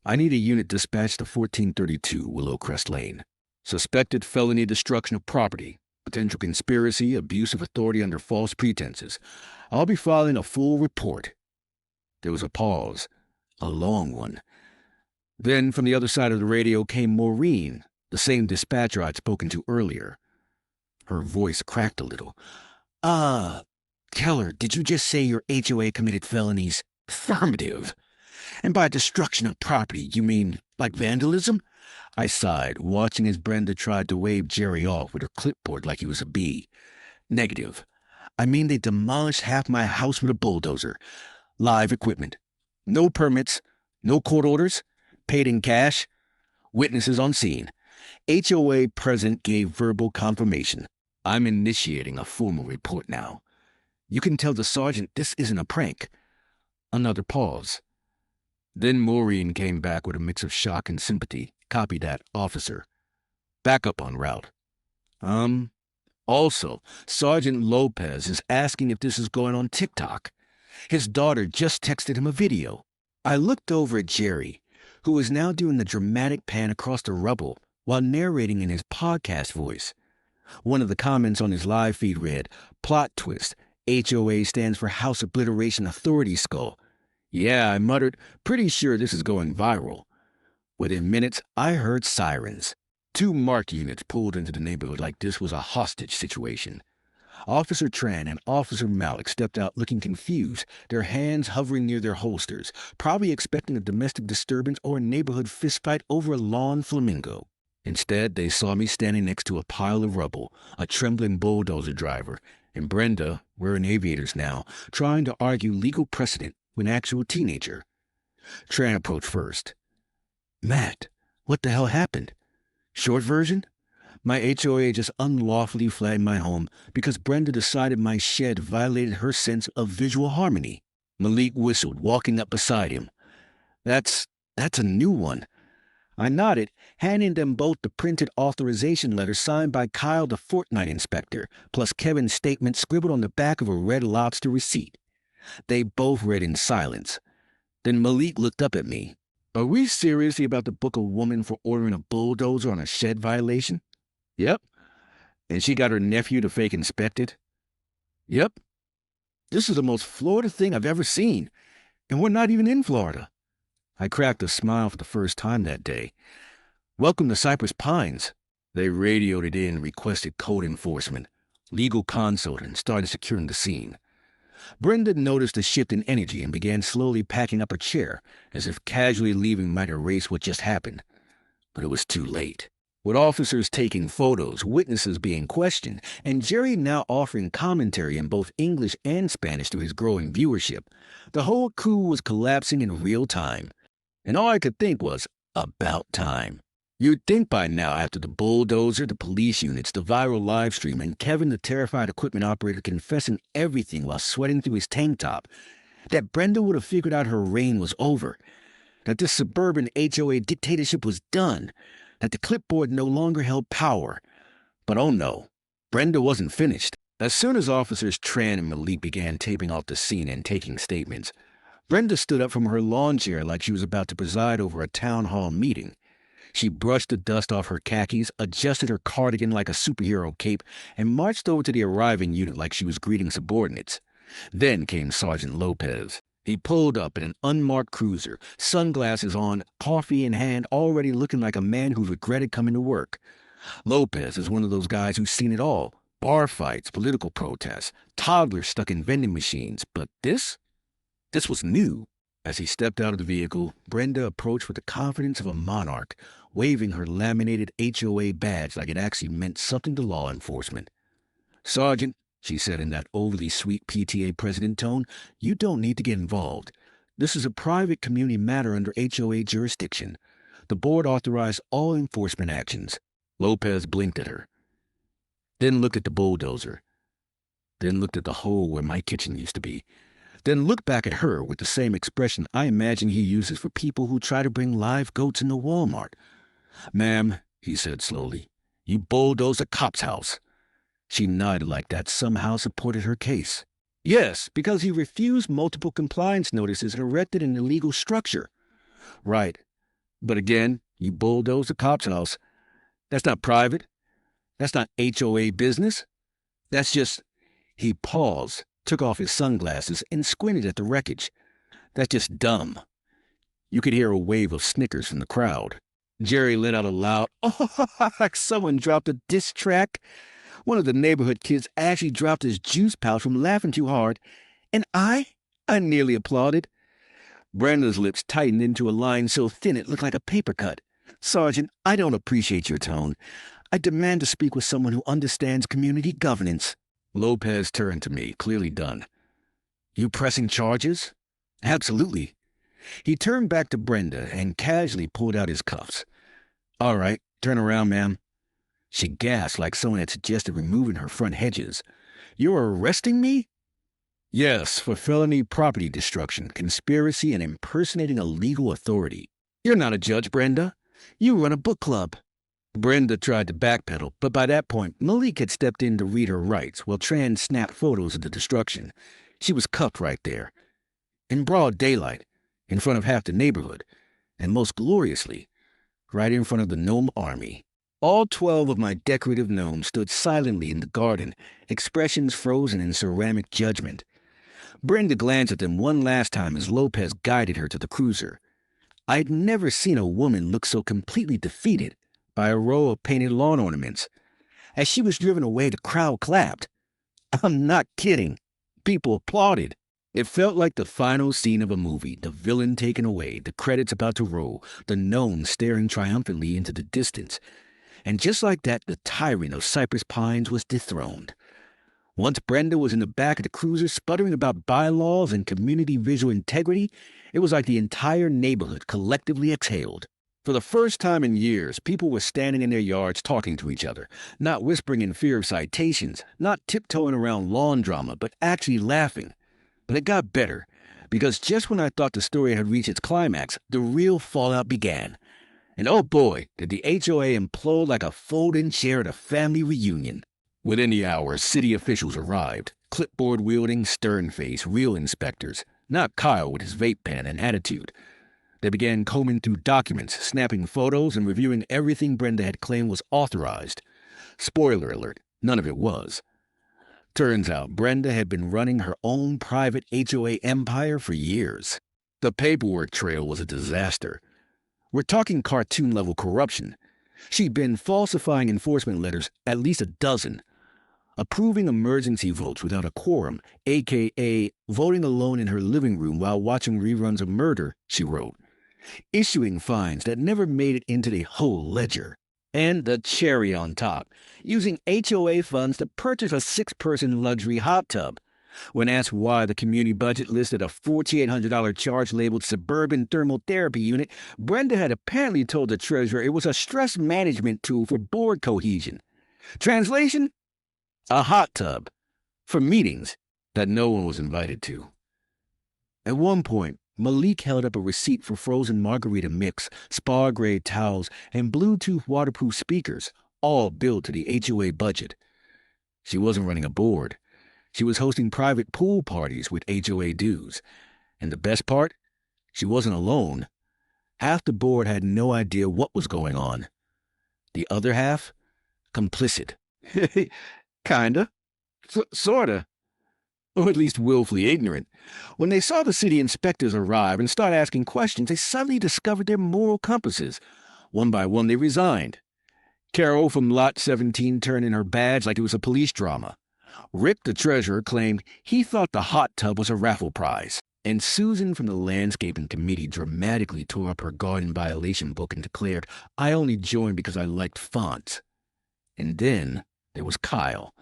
I need a unit dispatched to 1432 Willowcrest Lane. Suspected felony destruction of property, potential conspiracy, abuse of authority under false pretenses. I'll be filing a full report. There was a pause, a long one. Then from the other side of the radio came Maureen, the same dispatcher I'd spoken to earlier. Her voice cracked a little. Keller, did you just say your HOA committed felonies? Affirmative. And by destruction of property, you mean like vandalism? I sighed, watching as Brenda tried to wave Jerry off with her clipboard like he was a bee. Negative. I mean they demolished half my house with a bulldozer. Live equipment. No permits, no court orders, paid in cash, witnesses on scene. HOA president gave verbal confirmation. I'm initiating a formal report now. You can tell the sergeant this isn't a prank. Another pause. Then Maureen came back with a mix of shock and sympathy. Copy that, officer. Backup en route. Also, Sergeant Lopez is asking if this is going on TikTok. His daughter just texted him a video. I looked over at Jerry, who was now doing the dramatic pan across the rubble while narrating in his podcast voice. One of the comments on his live feed read, plot twist, HOA stands for House Obliteration Authority Skull. Yeah, I muttered, pretty sure this is going viral. Within minutes, I heard sirens. 2 MARC units pulled into the neighborhood like this was a hostage situation. Officer Tran and Officer Malik stepped out looking confused, their hands hovering near their holsters, probably expecting a domestic disturbance or a neighborhood fistfight over a lawn flamingo. Instead, they saw me standing next to a pile of rubble, a trembling bulldozer driver, and Brenda, wearing aviators now, trying to argue legal precedent with an actual teenager. Tran approached first. Matt, what the hell happened? Short version? My HOA just unlawfully flagged my home because Brenda decided my shed violated her sense of visual harmony. Malik whistled, walking up beside him. That's a new one. I nodded, handing them both the printed authorization letter signed by Kyle the fortnight inspector, plus Kevin's statement scribbled on the back of a Red Lobster receipt. They both read in silence. Then Malik looked up at me. Are we seriously about to book a woman for ordering a bulldozer on a shed violation? Yep. And she got her nephew to fake inspect it? Yep. This is the most Florida thing I've ever seen, and we're not even in Florida. I cracked a smile for the first time that day. Welcome to Cypress Pines. They radioed it in, requested code enforcement, legal consult, and started securing the scene. Brenda noticed a shift in energy and began slowly packing up her chair, as if casually leaving might erase what just happened. But it was too late. With officers taking photos, witnesses being questioned, and Jerry now offering commentary in both English and Spanish to his growing viewership, the whole crew was collapsing in real time. And all I could think was, about time. You'd think by now, after the bulldozer, the police units, the viral live stream, and Kevin the terrified equipment operator confessing everything while sweating through his tank top, that Brenda would have figured out her reign was over, that this suburban HOA dictatorship was done, that the clipboard no longer held power. But oh no, Brenda wasn't finished. As soon as officers Tran and Malik began taping off the scene and taking statements, Brenda stood up from her lawn chair like she was about to preside over a town hall meeting. She brushed the dust off her khakis, adjusted her cardigan like a superhero cape, and marched over to the arriving unit like she was greeting subordinates. Then came Sergeant Lopez. He pulled up in an unmarked cruiser, sunglasses on, coffee in hand, already looking like a man who regretted coming to work. Lopez is one of those guys who's seen it all. Bar fights, political protests, toddlers stuck in vending machines. But this was new. As he stepped out of the vehicle, Brenda approached with the confidence of a monarch, waving her laminated HOA badge like it actually meant something to law enforcement. Sergeant, she said in that overly sweet PTA president tone, you don't need to get involved. This is a private community matter under HOA jurisdiction. The board authorized all enforcement actions. Lopez blinked at her, then looked at the bulldozer, then looked at the hole where my kitchen used to be, then looked back at her with the same expression I imagine he uses for people who try to bring live goats into Walmart. Ma'am, he said slowly, you bulldozed a cop's house. She nodded like that somehow supported her case. Yes, because he refused multiple compliance notices and erected an illegal structure. Right. But again, you bulldozed a cop's house. That's not private. That's not HOA business. That's just... He paused, took off his sunglasses, and squinted at the wreckage. That's just dumb. You could hear a wave of snickers from the crowd. Jerry let out a loud, oh, like someone dropped a diss track. One of the neighborhood kids actually dropped his juice pouch from laughing too hard, and I nearly applauded. Brenda's lips tightened into a line so thin it looked like a paper cut. Sergeant, I don't appreciate your tone. I demand to speak with someone who understands community governance. Lopez turned to me, clearly done. You pressing charges? Absolutely. He turned back to Brenda and casually pulled out his cuffs. All right, turn around, ma'am. She gasped like someone had suggested removing her front hedges. You're arresting me? Yes, for felony property destruction, conspiracy, and impersonating a legal authority. You're not a judge, Brenda. You run a book club. Brenda tried to backpedal, but by that point, Malik had stepped in to read her rights while Tran snapped photos of the destruction. She was cuffed right there, in broad daylight, in front of half the neighborhood, and most gloriously, right in front of the gnome army. All 12 of my decorative gnomes stood silently in the garden, expressions frozen in ceramic judgment. Brenda glanced at them one last time as Lopez guided her to the cruiser. I'd never seen a woman look so completely defeated by a row of painted lawn ornaments. As she was driven away, the crowd clapped. I'm not kidding. People applauded. It felt like the final scene of a movie, the villain taken away, the credits about to roll, the gnomes staring triumphantly into the distance. And just like that, the tyrant of Cypress Pines was dethroned. Once Brenda was in the back of the cruiser sputtering about bylaws and community visual integrity, it was like the entire neighborhood collectively exhaled. For the first time in years, people were standing in their yards talking to each other, not whispering in fear of citations, not tiptoeing around lawn drama, but actually laughing. But it got better, because just when I thought the story had reached its climax, the real fallout began. And oh boy, did the HOA implode like a folding chair at a family reunion. Within the hour, city officials arrived, clipboard-wielding, stern-faced, real inspectors, not Kyle with his vape pen and attitude. They began combing through documents, snapping photos, and reviewing everything Brenda had claimed was authorized. Spoiler alert, none of it was. Turns out Brenda had been running her own private HOA empire for years. The paperwork trail was a disaster. We're talking cartoon-level corruption. She'd been falsifying enforcement letters at least a dozen, approving emergency votes without a quorum, a.k.a. voting alone in her living room while watching reruns of Murder, she wrote, issuing fines that never made it into the whole ledger. And the cherry on top, using HOA funds to purchase a 6-person luxury hot tub. When asked why the community budget listed a $4,800 charge labeled suburban thermal therapy unit, Brenda had apparently told the treasurer it was a stress management tool for board cohesion. Translation? A hot tub for meetings that no one was invited to. At one point, Malik held up a receipt for frozen margarita mix, spa-grade towels, and Bluetooth waterproof speakers, all billed to the HOA budget. She wasn't running a board. She was hosting private pool parties with HOA dues. And the best part? She wasn't alone. Half the board had no idea what was going on. The other half? Complicit. Kinda. Sorta. Or at least willfully ignorant. When they saw the city inspectors arrive and start asking questions, they suddenly discovered their moral compasses. One by one, they resigned. Carol from Lot 17 turned in her badge like it was a police drama. Rick, the treasurer, claimed he thought the hot tub was a raffle prize. And Susan from the landscaping committee dramatically tore up her garden violation book and declared, I only joined because I liked fonts. And then there was Kyle.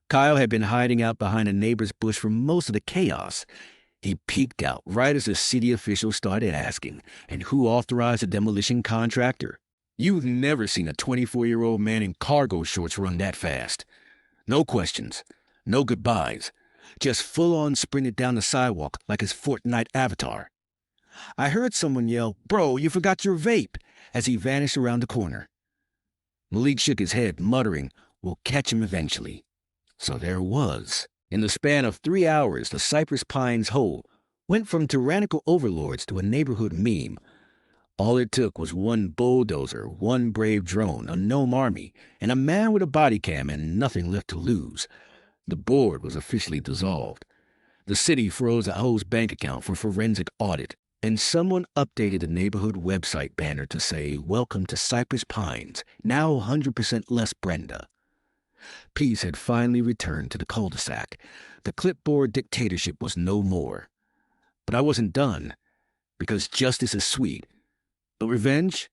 Kyle had been hiding out behind a neighbor's bush for most of the chaos. He peeked out right as the city officials started asking, and who authorized the demolition contractor? You've never seen a 24-year-old man in cargo shorts run that fast. No questions, no goodbyes, just full-on sprinted down the sidewalk like his Fortnite avatar. I heard someone yell, "Bro, you forgot your vape," as he vanished around the corner. Malik shook his head, muttering, "We'll catch him eventually." So there was. In the span of 3 hours, the Cypress Pines Hole went from tyrannical overlords to a neighborhood meme. All it took was one bulldozer, one brave drone, a gnome army, and a man with a bodycam and nothing left to lose. The board was officially dissolved. The city froze the host bank account for forensic audit, and someone updated the neighborhood website banner to say, "Welcome to Cypress Pines, now 100% less Brenda." Peace had finally returned to the cul-de-sac. The clipboard dictatorship was no more. But I wasn't done, because justice is sweet. But revenge?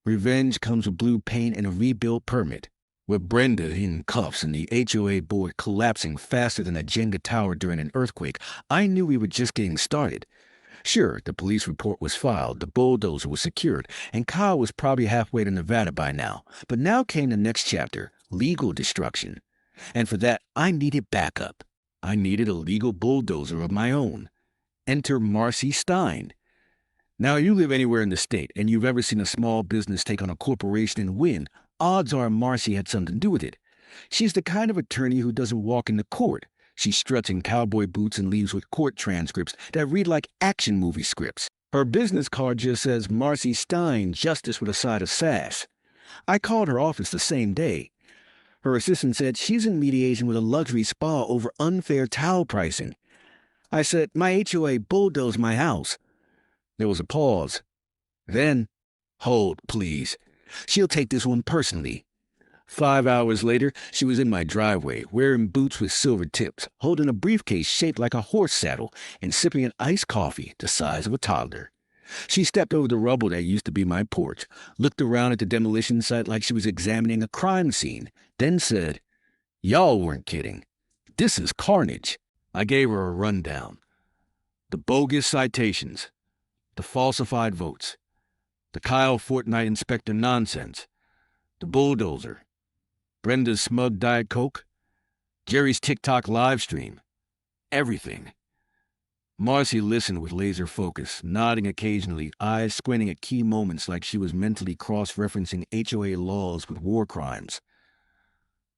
Revenge comes with blue paint and a rebuild permit. With Brenda in cuffs and the HOA board collapsing faster than a Jenga tower during an earthquake, I knew we were just getting started. Sure, the police report was filed, the bulldozer was secured, and Kyle was probably halfway to Nevada by now. But now came the next chapter, legal destruction. And for that, I needed backup. I needed a legal bulldozer of my own. Enter Marcy Stein. Now, you live anywhere in the state, and you've ever seen a small business take on a corporation and win, odds are Marcy had something to do with it. She's the kind of attorney who doesn't walk into court. She struts in cowboy boots and leaves with court transcripts that read like action movie scripts. Her business card just says Marcy Stein, Justice with a side of sass. I called her office the same day. Her assistant said she's in mediation with a luxury spa over unfair towel pricing. I said, my HOA bulldozed my house. There was a pause. Then, hold, please. She'll take this one personally. 5 hours later, she was in my driveway, wearing boots with silver tips, holding a briefcase shaped like a horse saddle, and sipping an iced coffee the size of a toddler. She stepped over the rubble that used to be my porch, looked around at the demolition site like she was examining a crime scene, then said, "Y'all weren't kidding. This is carnage." I gave her a rundown. The bogus citations, the falsified votes, the Kyle Fortnite inspector nonsense, the bulldozer, Brenda's smug Diet Coke, Jerry's TikTok live stream, everything. Marcy listened with laser focus, nodding occasionally, eyes squinting at key moments like she was mentally cross-referencing HOA laws with war crimes.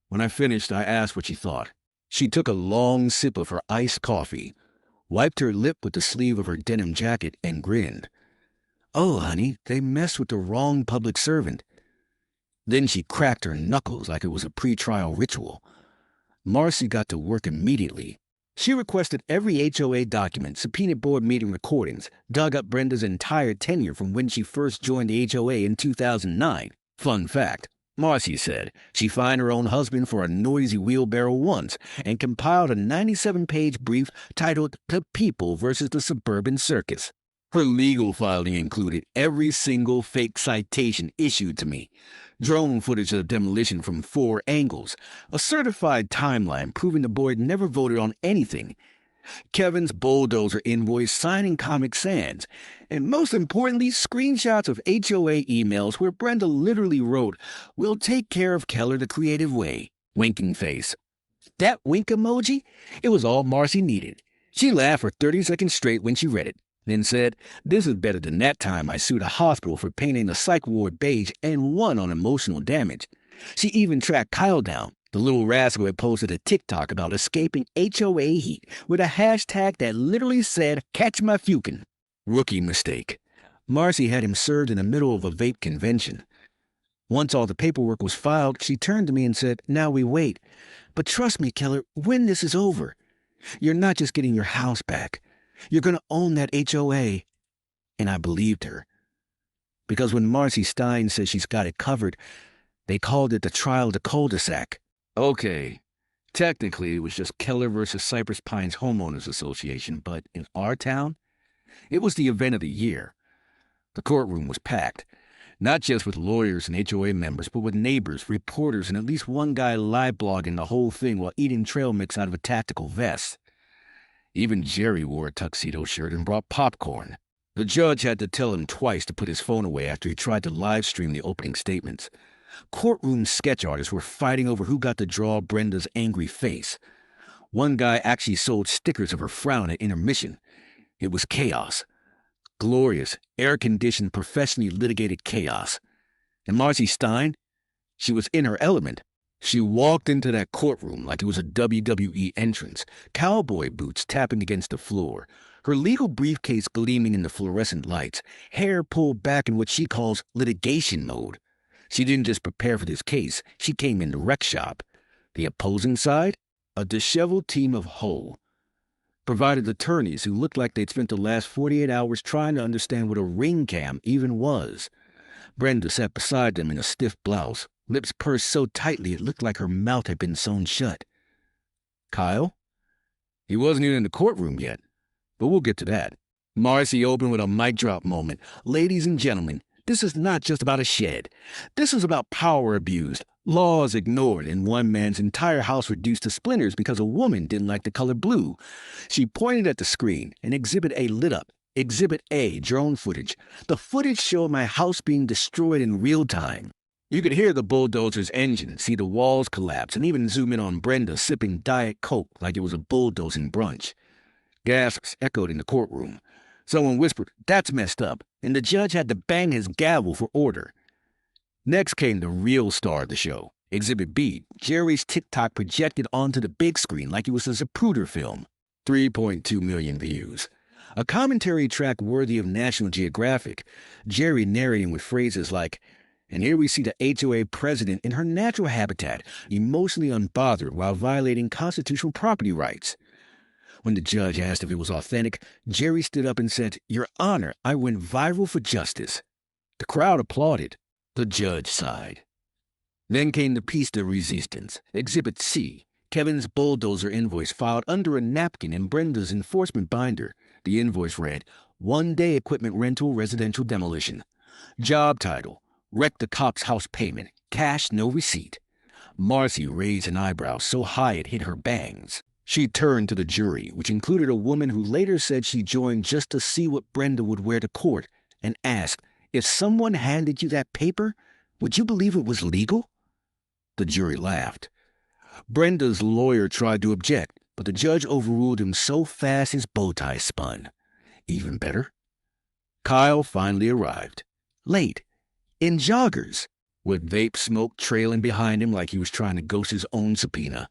When I finished, I asked what she thought. She took a long sip of her iced coffee, wiped her lip with the sleeve of her denim jacket, and grinned. "Oh, honey, they messed with the wrong public servant." Then she cracked her knuckles like it was a pre-trial ritual. Marcy got to work immediately. She requested every HOA document, subpoenaed board meeting recordings, dug up Brenda's entire tenure from when she first joined the HOA in 2009. Fun fact, Marcy said she fined her own husband for a noisy wheelbarrow once and compiled a 97-page brief titled The People versus the Suburban Circus. Her legal filing included every single fake citation issued to me, drone footage of demolition from 4 angles, a certified timeline proving the board never voted on anything, Kevin's bulldozer invoice signing Comic Sans, and most importantly, screenshots of HOA emails where Brenda literally wrote, "We'll take care of Keller the creative way," winking face. That wink emoji? It was all Marcy needed. She laughed for 30 seconds straight when she read it, then said, "This is better than that time I sued a hospital for painting the psych ward beige and won on emotional damage." She even tracked Kyle down, the little rascal had posted a TikTok about escaping HOA heat with a hashtag that literally said, "Catch my fukin'." Rookie mistake. Marcy had him served in the middle of a vape convention. Once all the paperwork was filed, she turned to me and said, "Now we wait. But trust me, Keller, when this is over, you're not just getting your house back. You're going to own that HOA." And I believed her. Because when Marcy Stein says she's got it covered, they called it the trial of the cul-de-sac. Okay, technically it was just Keller versus Cypress Pines Homeowners Association, but in our town, it was the event of the year. The courtroom was packed, not just with lawyers and HOA members, but with neighbors, reporters, and at least one guy live blogging the whole thing while eating trail mix out of a tactical vest. Even Jerry wore a tuxedo shirt and brought popcorn. The judge had to tell him twice to put his phone away after he tried to live stream the opening statements. Courtroom sketch artists were fighting over who got to draw Brenda's angry face. One guy actually sold stickers of her frown at intermission. It was chaos. Glorious, air-conditioned, professionally litigated chaos. And Marcy Stein? She was in her element. She walked into that courtroom like it was a WWE entrance, cowboy boots tapping against the floor, her legal briefcase gleaming in the fluorescent lights, hair pulled back in what she calls litigation mode. She didn't just prepare for this case, she came in the wreck shop. The opposing side? A disheveled team of whole. Provided attorneys who looked like they'd spent the last 48 hours trying to understand what a ring cam even was. Brenda sat beside them in a stiff blouse, lips pursed so tightly it looked like her mouth had been sewn shut. Kyle? He wasn't even in the courtroom yet, but we'll get to that. Marcy opened with a mic drop moment. "Ladies and gentlemen, this is not just about a shed. This is about power abused, laws ignored, and one man's entire house reduced to splinters because a woman didn't like the color blue." She pointed at the screen, and Exhibit A lit up. Exhibit A, drone footage. The footage showed my house being destroyed in real time. You could hear the bulldozer's engine, see the walls collapse, and even zoom in on Brenda sipping Diet Coke like it was a bulldozing brunch. Gasps echoed in the courtroom. Someone whispered, "That's messed up," and the judge had to bang his gavel for order. Next came the real star of the show, Exhibit B, Jerry's TikTok projected onto the big screen like it was a Zapruder film. 3.2 million views. A commentary track worthy of National Geographic, Jerry narrating with phrases like, "And here we see the HOA president in her natural habitat, emotionally unbothered while violating constitutional property rights." When the judge asked if it was authentic, Jerry stood up and said, "Your Honor, I went viral for justice." The crowd applauded. The judge sighed. Then came the piece de resistance, Exhibit C, Kevin's bulldozer invoice filed under a napkin in Brenda's enforcement binder. The invoice read, "One-day equipment rental residential demolition. Job title, wreck the cop's house payment. Cash, no receipt." Marcy raised an eyebrow so high it hit her bangs. She turned to the jury, which included a woman who later said she joined just to see what Brenda would wear to court, and asked, "If someone handed you that paper, would you believe it was legal?" The jury laughed. Brenda's lawyer tried to object. but the judge overruled him so fast his bow tie spun. Even better, Kyle finally arrived. Late. In joggers, with vape smoke trailing behind him like he was trying to ghost his own subpoena.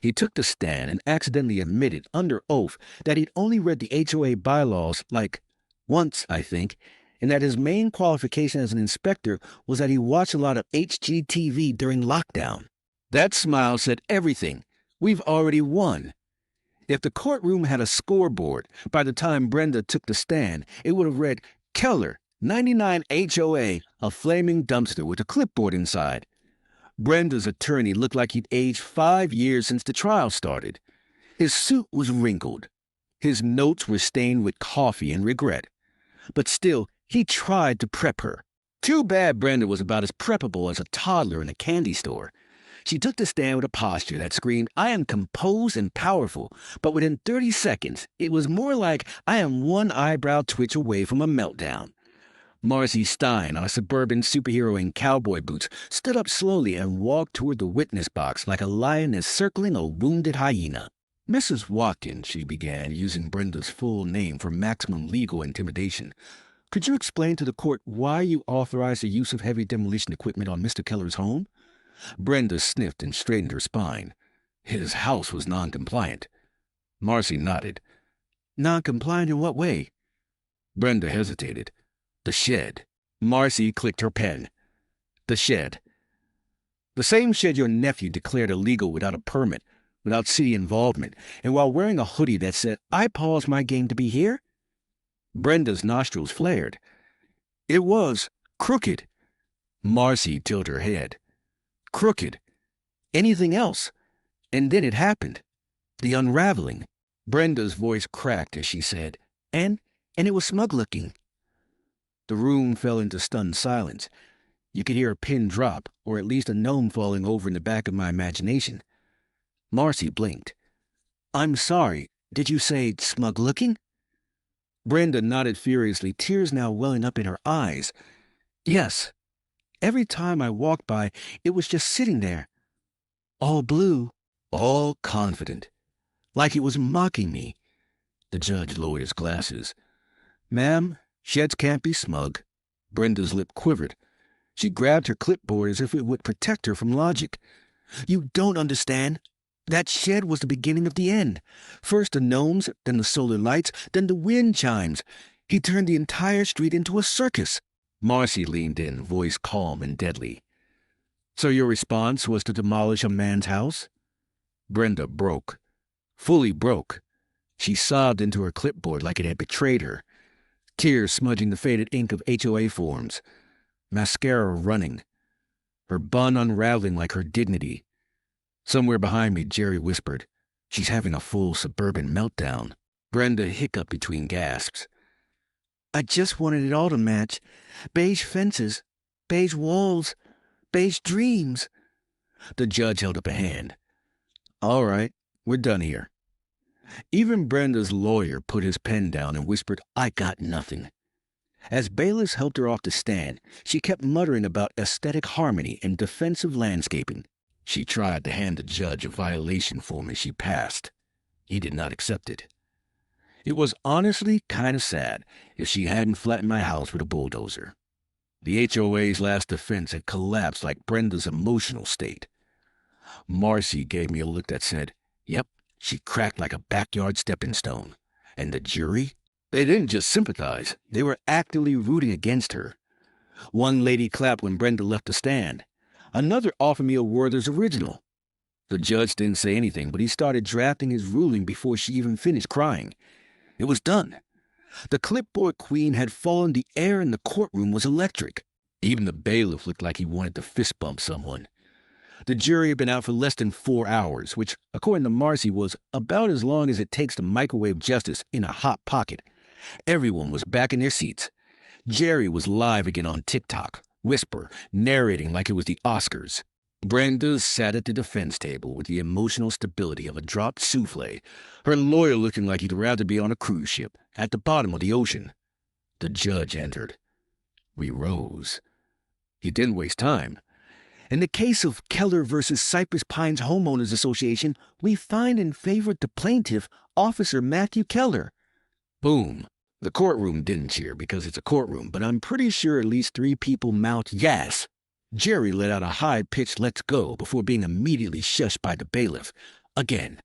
He took the stand and accidentally admitted under oath that he'd only read the HOA bylaws like once, I think, and that his main qualification as an inspector was that he watched a lot of HGTV during lockdown. That smile said everything. We've already won. If the courtroom had a scoreboard, by the time Brenda took the stand, it would have read, Keller, 99 HOA, a flaming dumpster with a clipboard inside. Brenda's attorney looked like he'd aged 5 years since the trial started. His suit was wrinkled. His notes were stained with coffee and regret. But still, he tried to prep her. Too bad Brenda was about as preppable as a toddler in a candy store. She took the stand with a posture that screamed, I am composed and powerful, but within 30 seconds, it was more like I am one eyebrow twitch away from a meltdown. Marcy Stein, on a suburban superhero in cowboy boots, stood up slowly and walked toward the witness box like a lioness circling a wounded hyena. Mrs. Watkins, she began, using Brenda's full name for maximum legal intimidation, could you explain to the court why you authorized the use of heavy demolition equipment on Mr. Keller's home? Brenda sniffed and straightened her spine. His house was non-compliant. Marcy nodded. Non-compliant in what way? Brenda hesitated. The shed. Marcy clicked her pen. The shed. The same shed your nephew declared illegal without a permit, without city involvement, and while wearing a hoodie that said, I paused my game to be here? Brenda's nostrils flared. It was crooked. Marcy tilted her head. Crooked. Anything else? And then it happened. The unraveling. Brenda's voice cracked as she said, and it was smug-looking. The room fell into stunned silence. You could hear a pin drop, or at least a gnome falling over in the back of my imagination. Marcy blinked. I'm sorry, did you say smug-looking? Brenda nodded furiously, tears now welling up in her eyes. Yes. Every time I walked by, it was just sitting there. All blue, all confident, like it was mocking me. The judge lowered his glasses. Ma'am, sheds can't be smug. Brenda's lip quivered. She grabbed her clipboard as if it would protect her from logic. You don't understand. That shed was the beginning of the end. First the gnomes, then the solar lights, then the wind chimes. He turned the entire street into a circus. Marcy leaned in, voice calm and deadly. So your response was to demolish a man's house? Brenda broke. Fully broke. She sobbed into her clipboard like it had betrayed her. Tears smudging the faded ink of HOA forms. Mascara running. Her bun unraveling like her dignity. Somewhere behind me, Jerry whispered, She's having a full suburban meltdown. Brenda hiccuped between gasps. I just wanted it all to match. Beige fences, beige walls, beige dreams. The judge held up a hand. All right, we're done here. Even Brenda's lawyer put his pen down and whispered, I got nothing. As bailiffs helped her off the stand, she kept muttering about aesthetic harmony and defensive landscaping. She tried to hand the judge a violation form as she passed. He did not accept it. It was honestly kind of sad if she hadn't flattened my house with a bulldozer. The HOA's last defense had collapsed like Brenda's emotional state. Marcy gave me a look that said, Yep, she cracked like a backyard stepping stone. And the jury? They didn't just sympathize. They were actively rooting against her. One lady clapped when Brenda left the stand. Another offered me a Werther's original. The judge didn't say anything, but he started drafting his ruling before she even finished crying. It was done. The clipboard queen had fallen. The air in the courtroom was electric. Even the bailiff looked like he wanted to fist bump someone. The jury had been out for less than 4 hours, which, according to Marcy, was about as long as it takes to microwave justice in a hot pocket. Everyone was back in their seats. Jerry was live again on TikTok, whisper, narrating like it was the Oscars. Brenda sat at the defense table with the emotional stability of a dropped souffle, her lawyer looking like he'd rather be on a cruise ship at the bottom of the ocean. The judge entered. We rose. He didn't waste time. In the case of Keller versus Cypress Pines Homeowners Association, we find and favor the plaintiff, Officer Matthew Keller. Boom. The courtroom didn't cheer because it's a courtroom, but I'm pretty sure at least 3 people mouthed yes. Jerry let out a high-pitched let's go before being immediately shushed by the bailiff. Again,